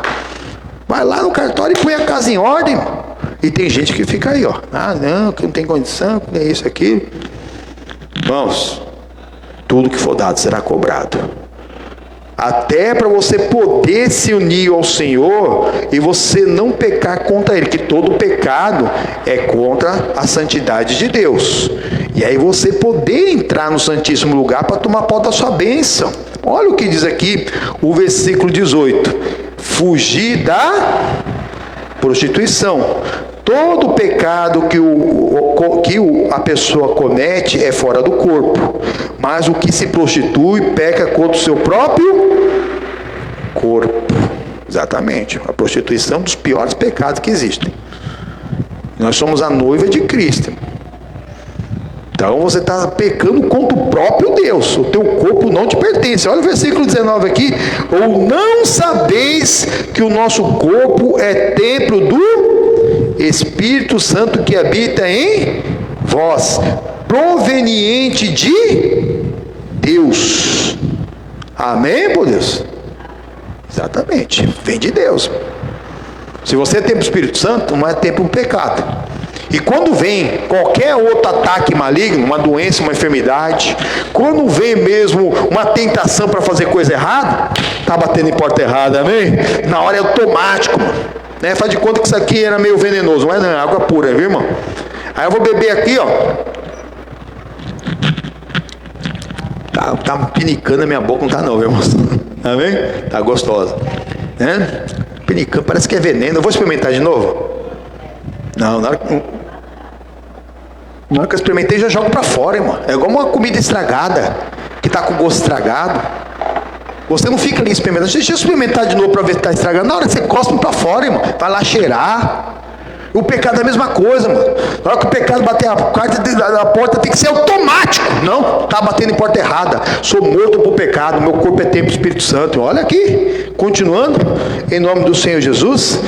Vai lá no cartório e põe a casa em ordem, irmão. E tem gente que fica aí, ó. Ah, não, que não tem condição, que é isso, aquilo. Irmãos, tudo que for dado será cobrado. Até para você poder se unir ao Senhor e você não pecar contra Ele, que todo pecado é contra a santidade de Deus. E aí você poder entrar no Santíssimo Lugar para tomar posse da sua bênção. Olha o que diz aqui o versículo 18. Fugir da prostituição. Todo pecado que a pessoa comete é fora do corpo, mas o que se prostitui peca contra o seu próprio corpo. Exatamente, a prostituição é um dos piores pecados que existem. Nós somos a noiva de Cristo. Então você está pecando contra o próprio Deus. O teu corpo não te pertence. Olha o versículo 19 aqui. Ou não sabeis que o nosso corpo é templo do Espírito Santo que habita em vós, proveniente de Deus. Amém, por Deus? Exatamente, vem de Deus. Se você tem o Espírito Santo, não é tempo do pecado. E quando vem qualquer outro ataque maligno, uma doença, uma enfermidade, quando vem mesmo uma tentação para fazer coisa errada, está batendo em porta errada, amém? Na hora é automático, mano. Né? Faz de conta que isso aqui era meio venenoso, mas não é água pura, viu, irmão? Aí eu vou beber aqui, ó. Tá pinicando a minha boca, não tá não, viu, irmão? Amém? Tá gostosa, né? Pinicam parece que é veneno. Eu vou experimentar de novo? Não, na hora que eu experimentei, já jogo para fora, irmão. É igual uma comida estragada, que está com gosto estragado. Você não fica ali experimentando. Deixa eu experimentar de novo para ver se está estragado. Na hora que você cospe para fora, irmão, vai lá cheirar. O pecado é a mesma coisa, mano. Na hora que o pecado bater a porta, tem que ser automático. Não, está batendo em porta errada. Sou morto por pecado, meu corpo é templo do Espírito Santo. Olha aqui, continuando, em nome do Senhor Jesus.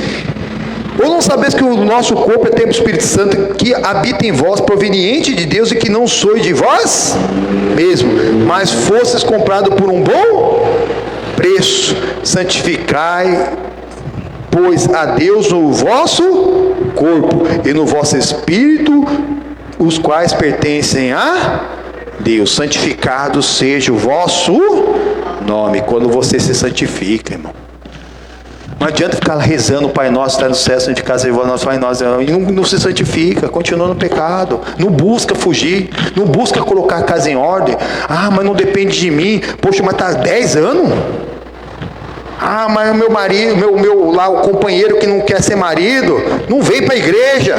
Ou não sabeis que o nosso corpo é templo do Espírito Santo, que habita em vós, proveniente de Deus, e que não sois de vós mesmo, mas fostes comprado por um bom preço. Santificai, pois, a Deus no vosso corpo e no vosso espírito, os quais pertencem a Deus. Santificado seja o vosso nome. Quando você se santifica, irmão, não adianta ficar rezando o Pai Nosso, está no céu, de casa e nosso Pai Nosso, e não se santifica, continua no pecado, não busca fugir, não busca colocar a casa em ordem. Mas não depende de mim. Poxa, mas está 10 anos? Mas o meu marido, lá o companheiro que não quer ser marido, não vem para a igreja.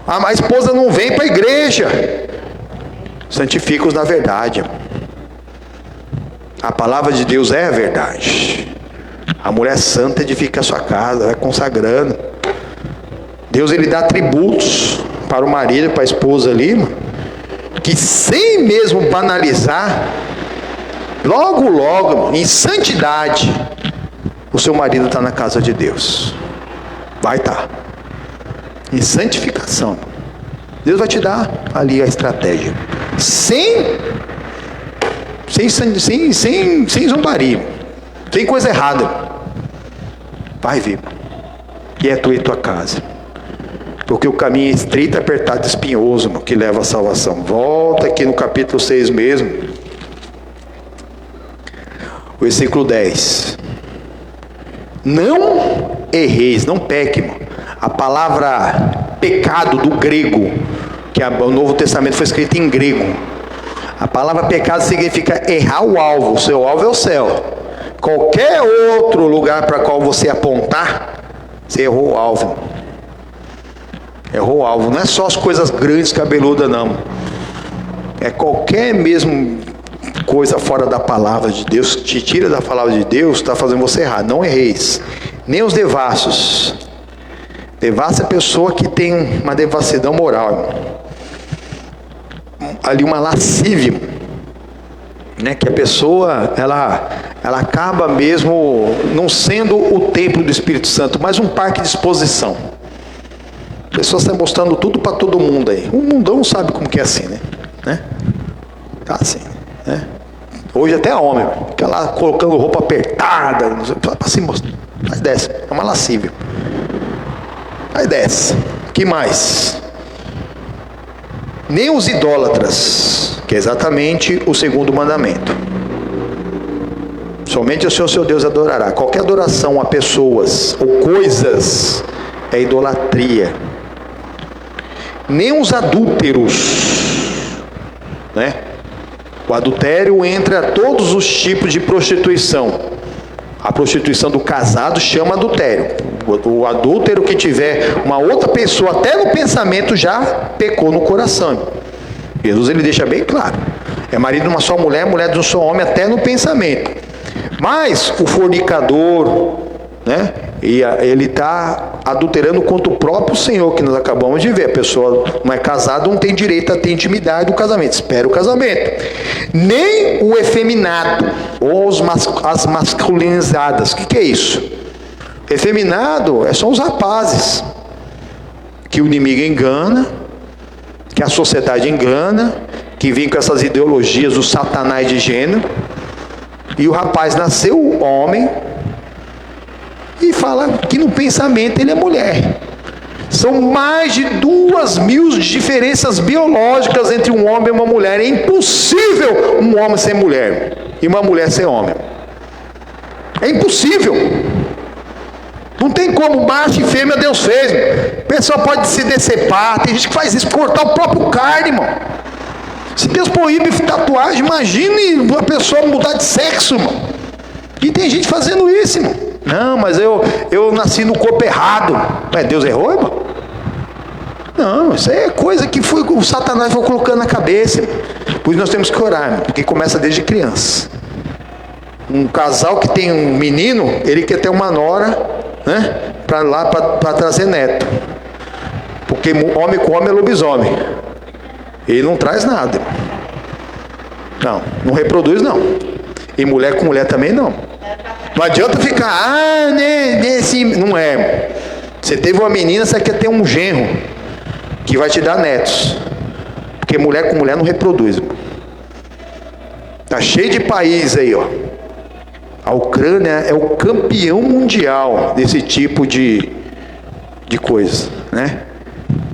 A esposa não vem para a igreja. Santifica-os na verdade. A palavra de Deus é a verdade. A mulher santa edifica a sua casa, vai consagrando. Deus, ele dá atributos para o marido e para a esposa ali, mano, que sem mesmo banalizar, logo, mano, em santidade, o seu marido está na casa de Deus. Vai estar. Em santificação. Deus vai te dar ali a estratégia. Sem zombaria. Sem coisa errada. Vai ver. E é tu e tua casa. Porque o caminho é estreito, apertado, espinhoso, mano, que leva à salvação. Volta aqui no capítulo 6 mesmo. Versículo 10. Não erreis, não peque, mano. A palavra pecado do grego, que o Novo Testamento foi escrito em grego. A palavra pecado significa errar o alvo. O seu alvo é o céu. Qualquer outro lugar para qual você apontar, você errou o alvo. Errou o alvo. Não é só as coisas grandes, cabeludas, não. É qualquer mesmo coisa fora da palavra de Deus, te tira da palavra de Deus, está fazendo você errar. Não erreis. Nem os devassos. Devasso é a pessoa que tem uma devassidão moral, irmão. Ali uma lascívia, né? Que a pessoa, ela acaba mesmo não sendo o templo do Espírito Santo, mas um parque de exposição. A pessoa está mostrando tudo para todo mundo aí. O mundão sabe como que é assim, né? Tá assim, né? Hoje até homem, fica lá colocando roupa apertada, para se mostrar. Mas desce, é uma lascívia. Aí desce. Que mais? Nem os idólatras, que é exatamente o segundo mandamento. Somente o Senhor seu Deus adorará. Qualquer adoração a pessoas ou coisas é idolatria. Nem os adúlteros, né? O adultério entra todos os tipos de prostituição. A prostituição do casado chama adultério. O adúltero que tiver uma outra pessoa até no pensamento já pecou no coração. Jesus, ele deixa bem claro. É marido de uma só mulher, mulher de um só homem até no pensamento. Mas o fornicador, né? E ele está adulterando contra o próprio Senhor, que nós acabamos de ver. A pessoa não é casada, não tem direito a ter intimidade do casamento. Espera o casamento. Nem o efeminado, ou as masculinizadas. O que é isso? Efeminado são os rapazes que o inimigo engana, que a sociedade engana, que vem com essas ideologias do satanás de gênero. E o rapaz nasceu homem e fala que no pensamento ele é mulher. São mais de 2.000 diferenças biológicas entre um homem e uma mulher. É impossível um homem ser mulher e uma mulher ser homem. É impossível. Não tem como, macho e fêmea Deus fez. A pessoa pode se decepar. Tem gente que faz isso, cortar o próprio carne, irmão. Se Deus proíbe tatuagem, imagine a pessoa mudar de sexo, irmão. E tem gente fazendo isso, irmão. Não, mas eu nasci no corpo errado. Deus errou, irmão? Não, isso é coisa que o Satanás foi colocando na cabeça. Por isso nós temos que orar, irmão, porque começa desde criança. Um casal que tem um menino, ele quer ter uma nora, né? Para trazer neto. Porque homem com homem é lobisomem. Ele não traz nada. Não reproduz não. E mulher com mulher também não. Não adianta ficar, não é. Você teve uma menina, você quer ter um genro que vai te dar netos. Porque mulher com mulher não reproduz. Tá cheio de país aí, ó. A Ucrânia é o campeão mundial desse tipo de coisa, né?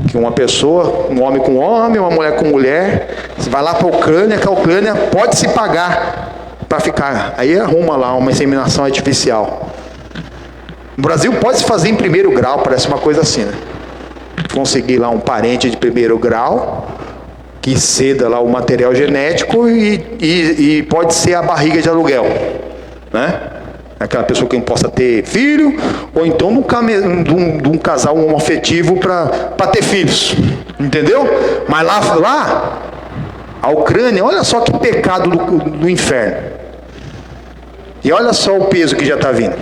Que uma pessoa, um homem com homem, uma mulher com mulher, você vai lá para a Ucrânia, que a Ucrânia pode se pagar para ficar. Aí arruma lá uma inseminação artificial. No Brasil pode se fazer em primeiro grau, parece uma coisa assim, né? Conseguir lá um parente de primeiro grau, que ceda lá o material genético e pode ser a barriga de aluguel, né? Aquela pessoa que não possa ter filho, ou então de um casal homoafetivo para ter filhos, entendeu? Mas lá, a Ucrânia, olha só que pecado do inferno. E olha só o peso que já está vindo.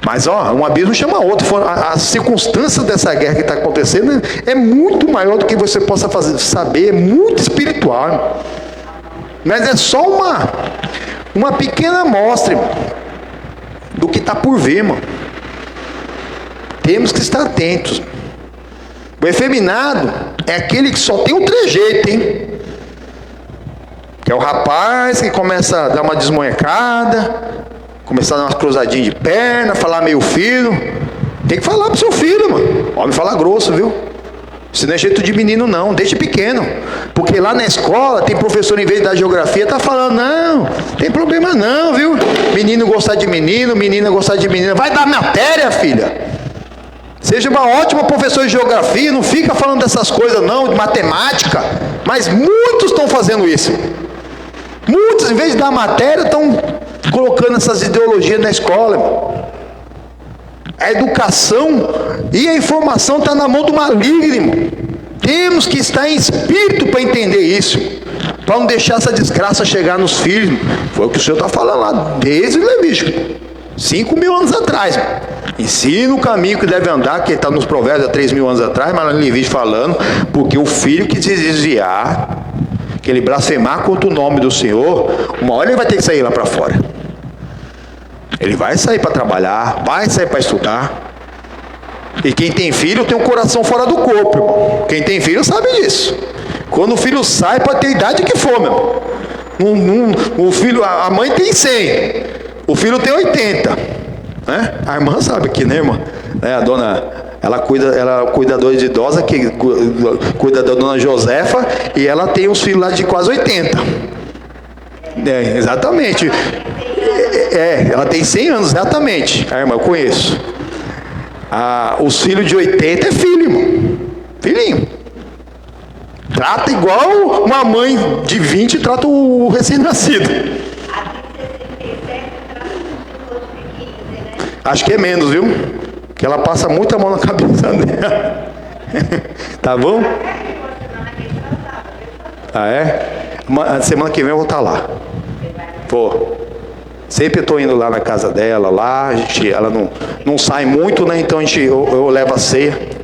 Mas um abismo chama outro. As circunstâncias dessa guerra que está acontecendo é muito maior do que você possa saber, é muito espiritual, irmão. Mas é só uma pequena amostra, irmão, do que está por vir, irmão. Temos que estar atentos. O efeminado é aquele que só tem um trejeito, hein? Que é o rapaz que começa a dar uma desmonhecada, começar a dar umas cruzadinhas de perna, falar meio filho. Tem que falar pro seu filho, mano. Homem fala grosso, viu? Isso não é jeito de menino não, desde pequeno. Porque lá na escola tem professor, em vez de dar geografia, tá falando, não tem problema não, viu? Menino gostar de menino, menina gostar de menina. Vai dar matéria, filha. Seja uma ótima professora de geografia, não fica falando dessas coisas não, de matemática. Mas muitos estão fazendo isso. Muitos, em vez de dar matéria, estão colocando essas ideologias na escola, irmão. A educação e a informação está na mão do maligno, irmão. Temos que estar em espírito para entender isso, para não deixar essa desgraça chegar nos filhos. Foi o que o Senhor está falando lá, desde o Levítico, 5.000 anos atrás. Irmão. Ensina o caminho que deve andar, que está nos Provérbios há 3.000 anos atrás, mas lá no Levítico falando, porque o filho que se desviar, que ele blasfemar contra o nome do Senhor, uma hora ele vai ter que sair lá para fora. Ele vai sair para trabalhar, vai sair para estudar. E quem tem filho tem um coração fora do corpo, irmão. Quem tem filho sabe disso. Quando o filho sai, pode ter a idade que for, meu. O filho, a mãe tem 100, o filho tem 80. Né? A irmã sabe que, né, irmã? A dona, ela é cuidadora de idosa, que cuida da dona Josefa, e ela tem uns filhos lá de quase 80. Exatamente. Ela tem 100 anos, exatamente. A irmã, eu conheço. Os filhos de 80 é filho, irmão. Filhinho. Trata igual uma mãe de 20 trata o recém-nascido. Acho que é menos, viu? Que ela passa muita mão na cabeça dela. Tá bom? Semana que vem eu vou estar lá. Vou. Sempre estou indo lá na casa dela, lá, ela não sai muito, né? Então eu levo a ceia.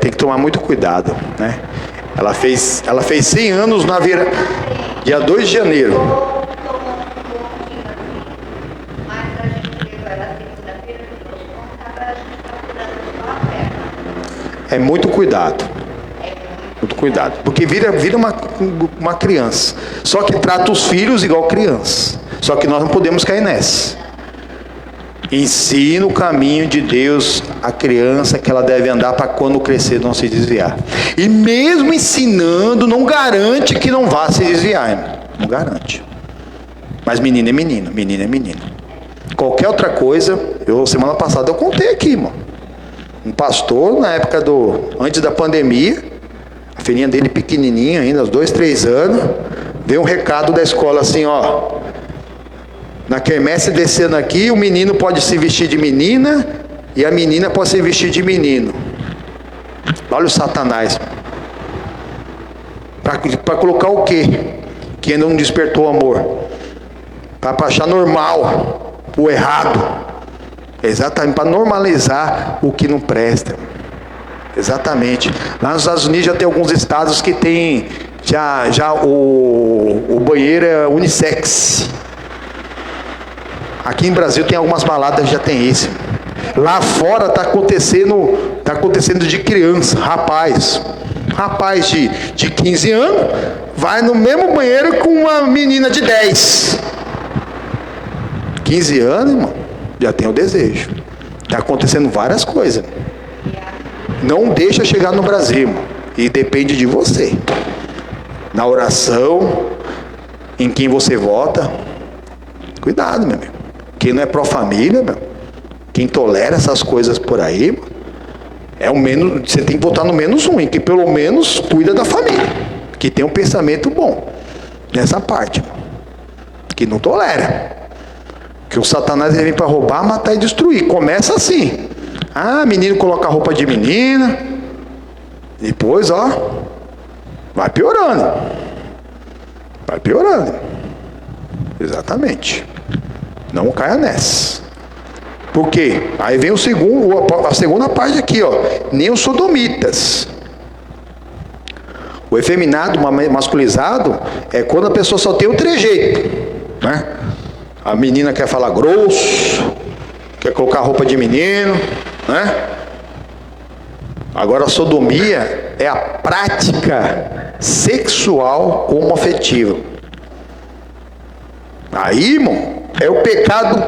Tem que tomar muito cuidado, né? Ela fez 100 anos na dia 2 de janeiro. É muito cuidado. Muito cuidado. Porque vira uma criança. Só que trata os filhos igual criança. Só que nós não podemos cair nessa. Ensina o caminho de Deus à criança que ela deve andar para quando crescer não se desviar. E mesmo ensinando, não garante que não vá se desviar, irmão. Não garante. Mas menino é menino, menino é menino. Qualquer outra coisa, semana passada eu contei aqui, irmão. Um pastor, na época antes da pandemia, a filhinha dele pequenininha ainda, uns 2, 3 anos, veio um recado da escola assim, ó. Na quermesse descendo aqui, o menino pode se vestir de menina e a menina pode se vestir de menino. Olha o Satanás. Para colocar o quê? Que ainda não despertou amor. Para achar normal o errado. Exatamente, para normalizar o que não presta. Exatamente. Lá nos Estados Unidos já tem alguns estados que tem já o banheiro é unissex. Aqui em Brasil tem algumas baladas que já tem isso. Lá fora está acontecendo de criança, rapaz de 15 anos, vai no mesmo banheiro com uma menina de 10. 15 anos, irmão, já tem o desejo. Está acontecendo várias coisas. Não deixa chegar no Brasil, irmão. E depende de você. Na oração, em quem você vota. Cuidado, meu amigo. Quem não é pró-família, quem tolera essas coisas por aí, é o menos, você tem que votar no menos um, que pelo menos cuida da família, que tem um pensamento bom nessa parte, que não tolera, que o Satanás ele vem para roubar, matar e destruir. Começa assim, menino coloca a roupa de menina, depois vai piorando, exatamente. Não caia nessa. Por quê? Aí vem a segunda parte aqui, ó. Nem os sodomitas. O efeminado, masculizado, é quando a pessoa só tem o trejeito, né? A menina quer falar grosso, quer colocar roupa de menino, né? Agora a sodomia é a prática sexual homoafetiva. Aí, irmão, é o pecado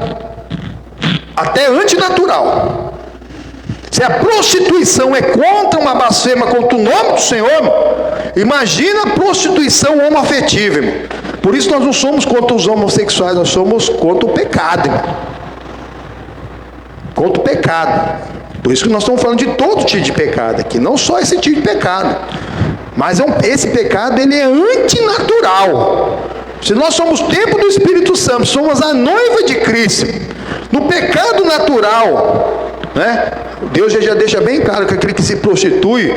até antinatural. Se a prostituição é contra uma blasfema contra o nome do Senhor, imagina a prostituição homoafetiva, irmão. Por isso nós não somos contra os homossexuais, nós somos contra o pecado, irmão. Contra o pecado. Por isso que nós estamos falando de todo tipo de pecado aqui, não só esse tipo de pecado. Mas esse pecado ele é antinatural. Se nós somos templo do Espírito Santo, somos a noiva de Cristo, no pecado natural, né? Deus já deixa bem claro que aquele que se prostitui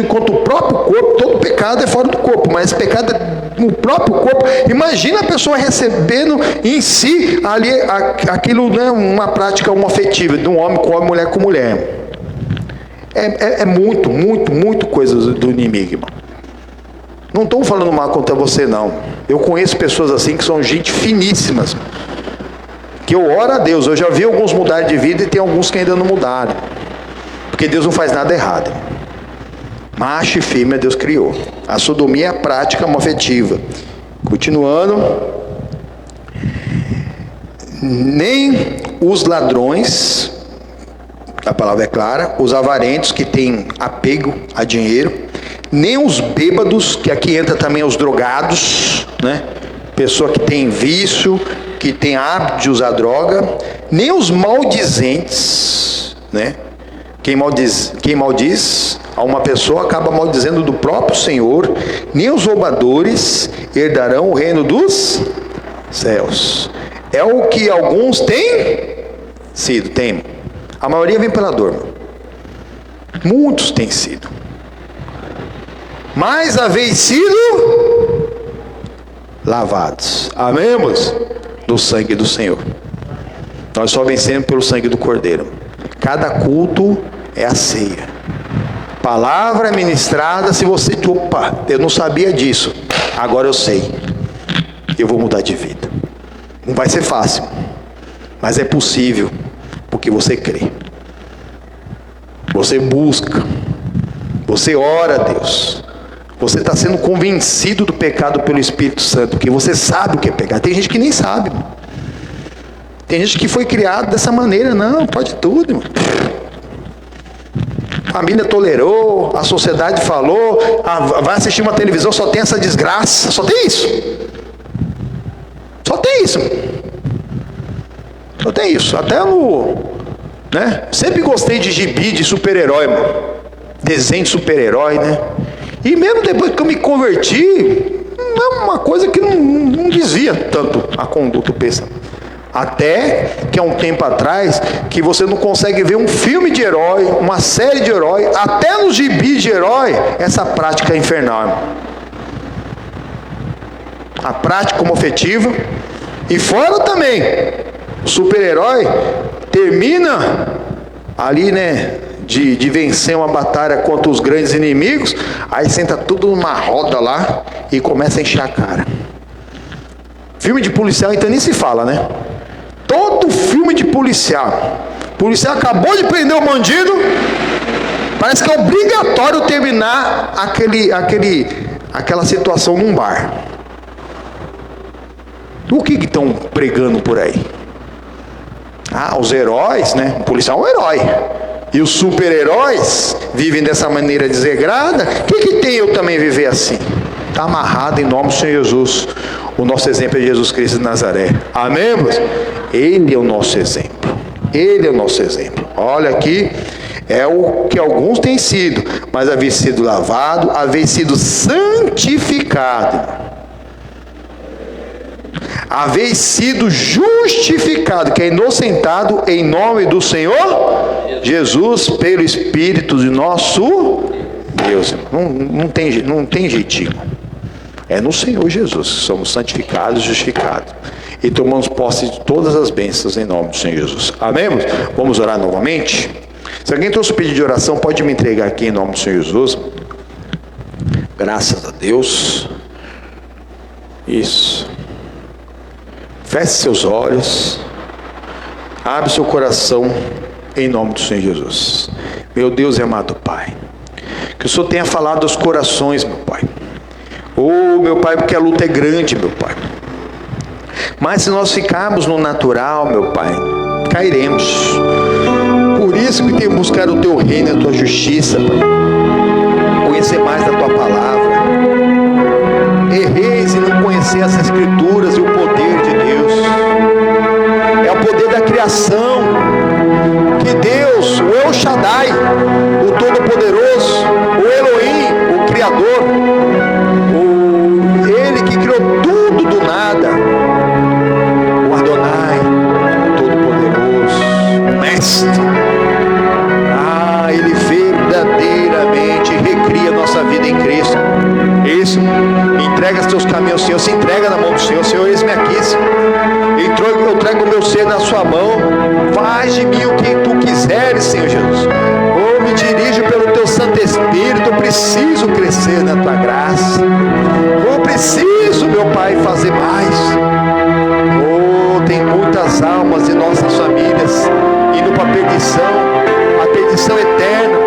contra o próprio corpo. Todo pecado é fora do corpo, mas pecado é no próprio corpo. Imagina a pessoa recebendo em si ali aquilo, né, uma prática homoafetiva de um homem com homem, mulher com mulher. É muito coisa do inimigo, irmão. Não estou falando mal contra você, não. Eu conheço pessoas assim que são gente finíssimas, que eu oro a Deus. Eu já vi alguns mudarem de vida e tem alguns que ainda não mudaram, porque Deus não faz nada errado. Macho e fêmea Deus criou. A sodomia é a prática homoafetiva. Continuando. Nem os ladrões, a palavra é clara, os avarentos que têm apego a dinheiro, nem os bêbados, que aqui entra também os drogados, né? Pessoa que tem vício, que tem hábito de usar droga, nem os maldizentes, né? Quem maldiz a uma pessoa acaba maldizendo do próprio Senhor, nem os roubadores herdarão o reino dos céus. É o que alguns têm sido, tem. A maioria vem pela dor. Muitos têm sido. Mas haveis sido lavados, amém, irmãos? Do sangue do Senhor. Nós só vencemos pelo sangue do Cordeiro. Cada culto é a ceia. Palavra é ministrada. Se você, eu não sabia disso, agora eu sei. Eu vou mudar de vida. Não vai ser fácil, mas é possível, porque você crê. Você busca. Você ora a Deus. Você está sendo convencido do pecado pelo Espírito Santo, porque você sabe o que é pecado. Tem gente que nem sabe. Tem gente que foi criado dessa maneira, não, pode tudo, irmão. A família tolerou, a sociedade falou, vai assistir uma televisão, só tem essa desgraça, só tem isso. Só tem isso. Só tem isso. Até no... né? Sempre gostei de gibi, de super-herói, mano. Desenho de super-herói, né? E mesmo depois que eu me converti, é uma coisa que não desvia tanto a conduta do pensamento. Até que há um tempo atrás, que você não consegue ver um filme de herói, uma série de herói, até nos gibis de herói, essa prática é infernal, irmão. A prática homofetiva. E fora também, o super-herói termina ali, né, de vencer uma batalha contra os grandes inimigos, aí senta tudo numa roda lá e começa a encher a cara. Filme de policial então nem se fala, né? Todo filme de policial acabou de prender o bandido, parece que é obrigatório terminar aquela situação num bar. O que estão pregando por aí? Os heróis, né? O policial é um herói. E os super-heróis vivem dessa maneira desregrada. O que tem eu também viver assim? Está amarrado em nome do Senhor Jesus. O nosso exemplo é Jesus Cristo de Nazaré. Amém, irmãos? Ele é o nosso exemplo. Ele é o nosso exemplo. Olha aqui, é o que alguns têm sido, mas haver sido lavado, haver sido santificado, haver sido justificado, que é inocentado em nome do Senhor Jesus, pelo Espírito de nosso Deus. Não tem jeitinho. É no Senhor Jesus que somos santificados e justificados. E tomamos posse de todas as bênçãos em nome do Senhor Jesus. Amém? Vamos orar novamente? Se alguém trouxe um pedido de oração, pode me entregar aqui em nome do Senhor Jesus. Graças a Deus. Isso. Feche seus olhos. Abre seu coração em nome do Senhor Jesus. Meu Deus e amado Pai, que o Senhor tenha falado aos corações, meu Pai. Meu Pai, porque a luta é grande, meu Pai. Mas se nós ficarmos no natural, meu Pai, cairemos. Por isso que tem que buscar o Teu reino e a Tua justiça, Pai. Conhecer mais da Tua palavra. Erreis em não conhecer as Escrituras e o poder de Deus. É o poder da criação. Que Deus, o El Shaddai, o Todo-Poderoso, o Elohim, o Criador, Ele que criou tudo do nada, o Adonai, o Todo-Poderoso, o Mestre, Ele verdadeiramente recria nossa vida em Cristo. Isso, entrega os teus caminhos ao Senhor, se entrega na mão do Senhor. Senhor, eis-me aqui, Senhor. Eu trago o meu ser na sua mão. Faz de mim o que tu quiseres, Senhor Jesus. Me dirijo pelo teu Santo Espírito. Eu preciso crescer na tua graça. Eu preciso, meu Pai, fazer mais. Tem muitas almas em nossas famílias indo para a perdição eterna.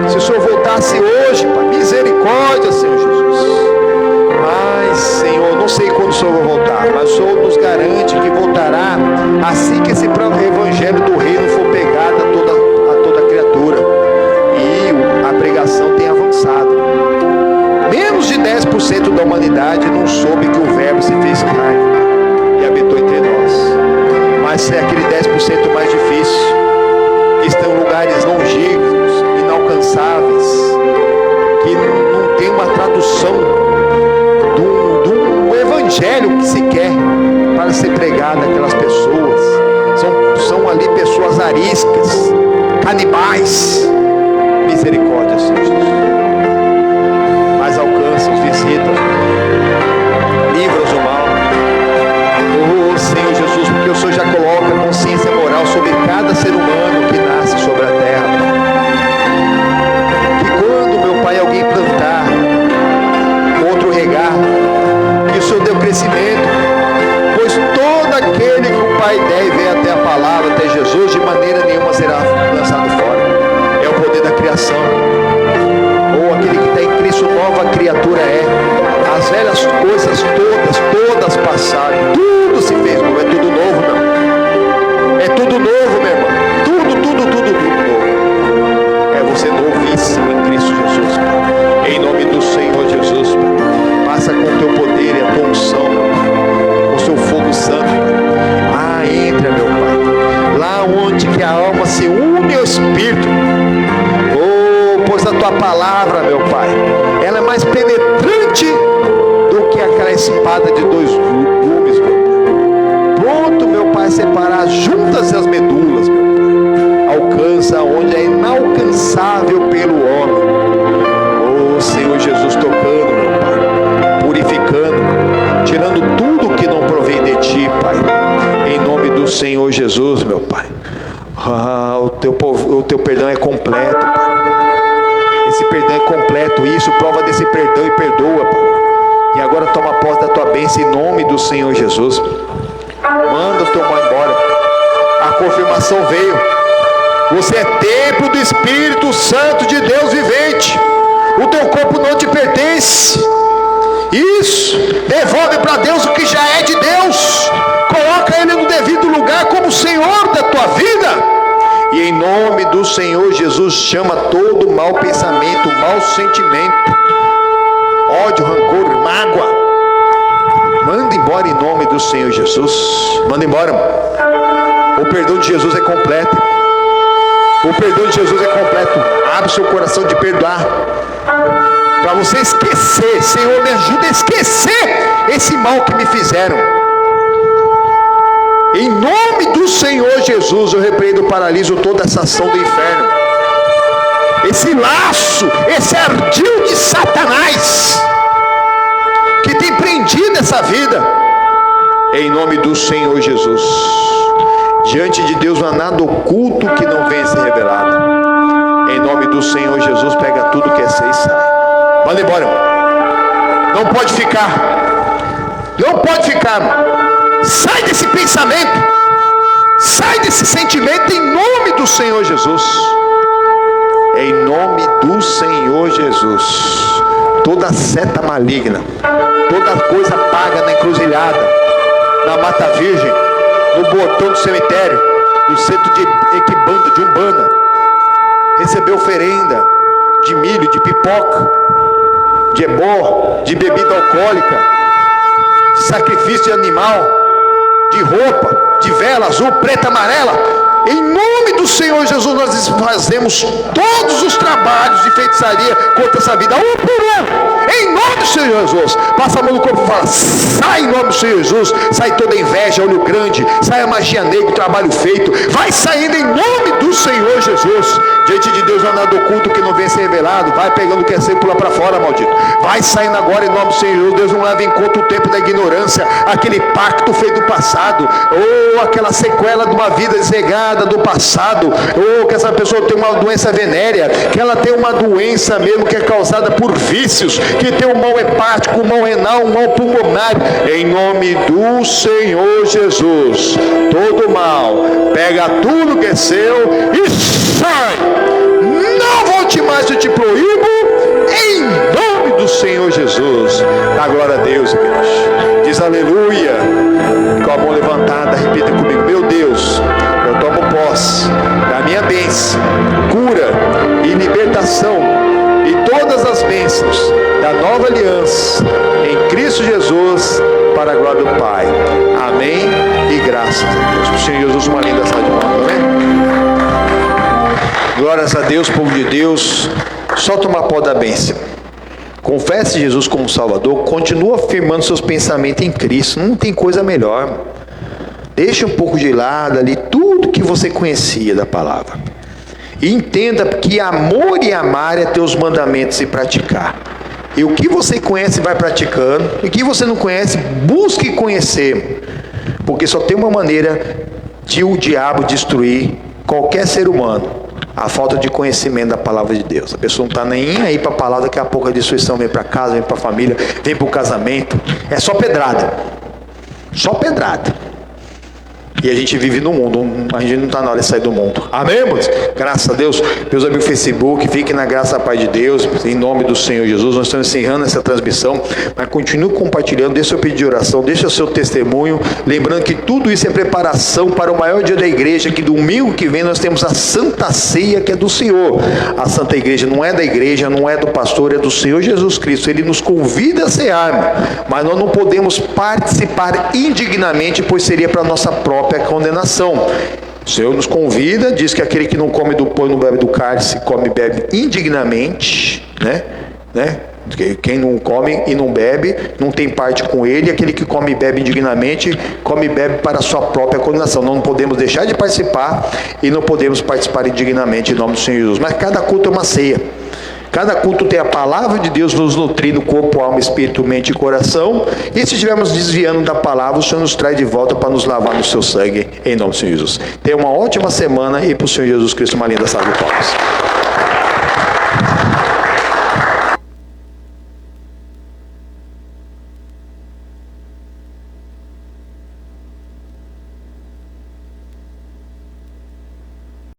Se o Senhor voltasse hoje, Pai, misericórdia, Senhor Jesus. Mas, Senhor, não sei quando o Senhor vai voltar, mas o Senhor nos garante que voltará assim que esse evangelho do reino for pegado a toda criatura. E a pregação tem avançado. Menos de 10% da humanidade não soube que o Verbo se fez carne e habitou entre nós. Mas é aquele 10% mais difícil, que estão em lugares longínquos, inalcançáveis, que não tem uma tradução do evangelho que se quer para ser pregado àquelas pessoas. São ali pessoas ariscas, canibais. Misericórdia, Senhor Jesus. Mas alcança-os, visita, livra-os do mal. Senhor Jesus, porque o Senhor já coloca a consciência moral sobre cada ser humano que nasce sobre a terra. Que quando, meu Pai, alguém plantar, outro regar, que o Senhor dê o crescimento, pois todo aquele que o Pai der e vem até a palavra, até Jesus, de maneira nenhuma será lançado fora. É o poder da criação. Ou aquele que está em Cristo, nova criatura é. As velhas coisas todas passaram. Tudo se fez novo. É tudo novo, não. novo, meu irmão. Tudo novo. É você novíssimo em Cristo Jesus, Pai. Em nome do Senhor Jesus, Pai. Passa com o teu poder e a tua unção, com o seu fogo santo, Pai. Entra, meu Pai, lá onde que a alma se une ao Espírito. Pois a tua palavra, meu Pai, ela é mais penetrante do que aquela espada de dois gumes, meu Pai. Pronto, meu Pai, separar as juntas e as medulas, meu Pai. Alcança onde é inalcançável pelo homem. Senhor Jesus, tocando, meu Pai, purificando, tirando tudo que não provém de ti, Pai. Em nome do Senhor Jesus, meu Pai. O teu perdão é completo, Pai. Esse perdão é completo, isso, prova desse perdão e perdoa, Pai. E agora toma posse da tua bênção em nome do Senhor Jesus. Manda o teu mal embora. A confirmação veio. Você é templo do Espírito Santo de Deus vivente. O teu corpo não te pertence. Isso, devolve para Deus o que já é de Deus. Coloca Ele no devido lugar como Senhor da tua vida. E em nome do Senhor Jesus, chama todo mau pensamento, mau sentimento, ódio, rancor, mágoa. Manda embora em nome do Senhor Jesus. Manda embora. O perdão de Jesus é completo. O perdão de Jesus é completo. Abre seu coração de perdoar, para você esquecer. Senhor, me ajuda a esquecer esse mal que me fizeram. Em nome do Senhor Jesus, eu repreendo, paraliso toda essa ação do inferno, esse laço, esse ardil de Satanás que tem prendido essa vida. Em nome do Senhor Jesus. Diante de Deus não há nada oculto que não venha ser revelado. Em nome do Senhor Jesus, pega tudo que é seu e sai. Manda embora. Não pode ficar. Não pode ficar. Sai desse pensamento. Sai desse sentimento em nome do Senhor Jesus. Em nome do Senhor Jesus. Toda seta maligna, toda coisa paga na encruzilhada, na Mata Virgem, no portão do cemitério, no centro de Equibanda, de Umbanda, recebeu oferenda de milho, de pipoca, de ebó, de bebida alcoólica, de sacrifício de animal, de roupa, de vela azul, preta, amarela. Em nome do Senhor Jesus, nós fazemos todos os trabalhos de feitiçaria contra essa vida, um por um. Em nome do Senhor Jesus, passa a mão no corpo e fala: sai em nome do Senhor Jesus. Sai toda inveja, olho grande, sai a magia negra, trabalho feito, vai saindo em nome do Senhor Jesus. Diante de Deus não há nada oculto que não venha ser revelado. Vai pegando o que é seu e pula para fora, maldito. Vai saindo agora em nome do Senhor Jesus. Deus não leva em conta o tempo da ignorância, aquele pacto feito do passado, ou aquela sequela de uma vida desregada do passado, ou que essa pessoa tem uma doença venérea, que ela tem uma doença mesmo que é causada por vícios, que tem um mal hepático, um mal renal, um mal pulmonar. Em nome do Senhor Jesus, todo mal, pega tudo que é seu e sai. Não volte mais, eu te proíbo, em nome do Senhor Jesus. Dá glória a Deus, igreja. Diz aleluia. Com a mão levantada, repita comigo: meu Deus, eu tomo posse da minha bênção, cura e libertação, e todas as bênçãos da nova aliança em Cristo Jesus, para a glória do Pai. Amém e graças a Deus. O Senhor Jesus, uma linda salva de palmas. Amém. Glórias a Deus, povo de Deus. Só tomar pó da bênção. Confesse Jesus como Salvador. Continua afirmando seus pensamentos em Cristo. Não tem coisa melhor. Deixa um pouco de lado ali tudo que você conhecia da palavra. E entenda que amor e amar é ter os mandamentos e praticar. E o que você conhece vai praticando. E o que você não conhece, busque conhecer. Porque só tem uma maneira de o diabo destruir qualquer ser humano: a falta de conhecimento da palavra de Deus. A pessoa não está nem aí para a palavra. Daqui a pouco a destruição vem para casa, vem para a família, vem para o casamento. É só pedrada. Só pedrada. E a gente vive no mundo, a gente não está na hora de sair do mundo. Amém, irmãos? Graças a Deus. Meus amigos do Facebook, fiquem na graça da paz de Deus, em nome do Senhor Jesus. Nós estamos encerrando essa transmissão, mas continue compartilhando, deixe seu pedido de oração, deixe o seu testemunho. Lembrando que tudo isso é preparação para o maior dia da igreja, que domingo que vem nós temos a Santa Ceia, que é do Senhor. A Santa Igreja não é da igreja, não é do pastor, é do Senhor Jesus Cristo. Ele nos convida a cear, mas nós não podemos participar indignamente, pois seria para a nossa própria condenação. O Senhor nos convida, diz que aquele que não come do pão e não bebe do cálice, come e bebe indignamente, né? Quem não come e não bebe, não tem parte com ele. Aquele que come e bebe indignamente, come e bebe para a sua própria condenação. Nós não podemos deixar de participar e não podemos participar indignamente em nome do Senhor Jesus. Mas cada culto é uma ceia. Cada culto tem a palavra de Deus nos nutrindo corpo, alma, espírito, mente e coração. E se estivermos desviando da palavra, o Senhor nos traz de volta para nos lavar no seu sangue, em nome do Senhor Jesus. Tenha uma ótima semana e para o Senhor Jesus Cristo uma linda salva de palmas.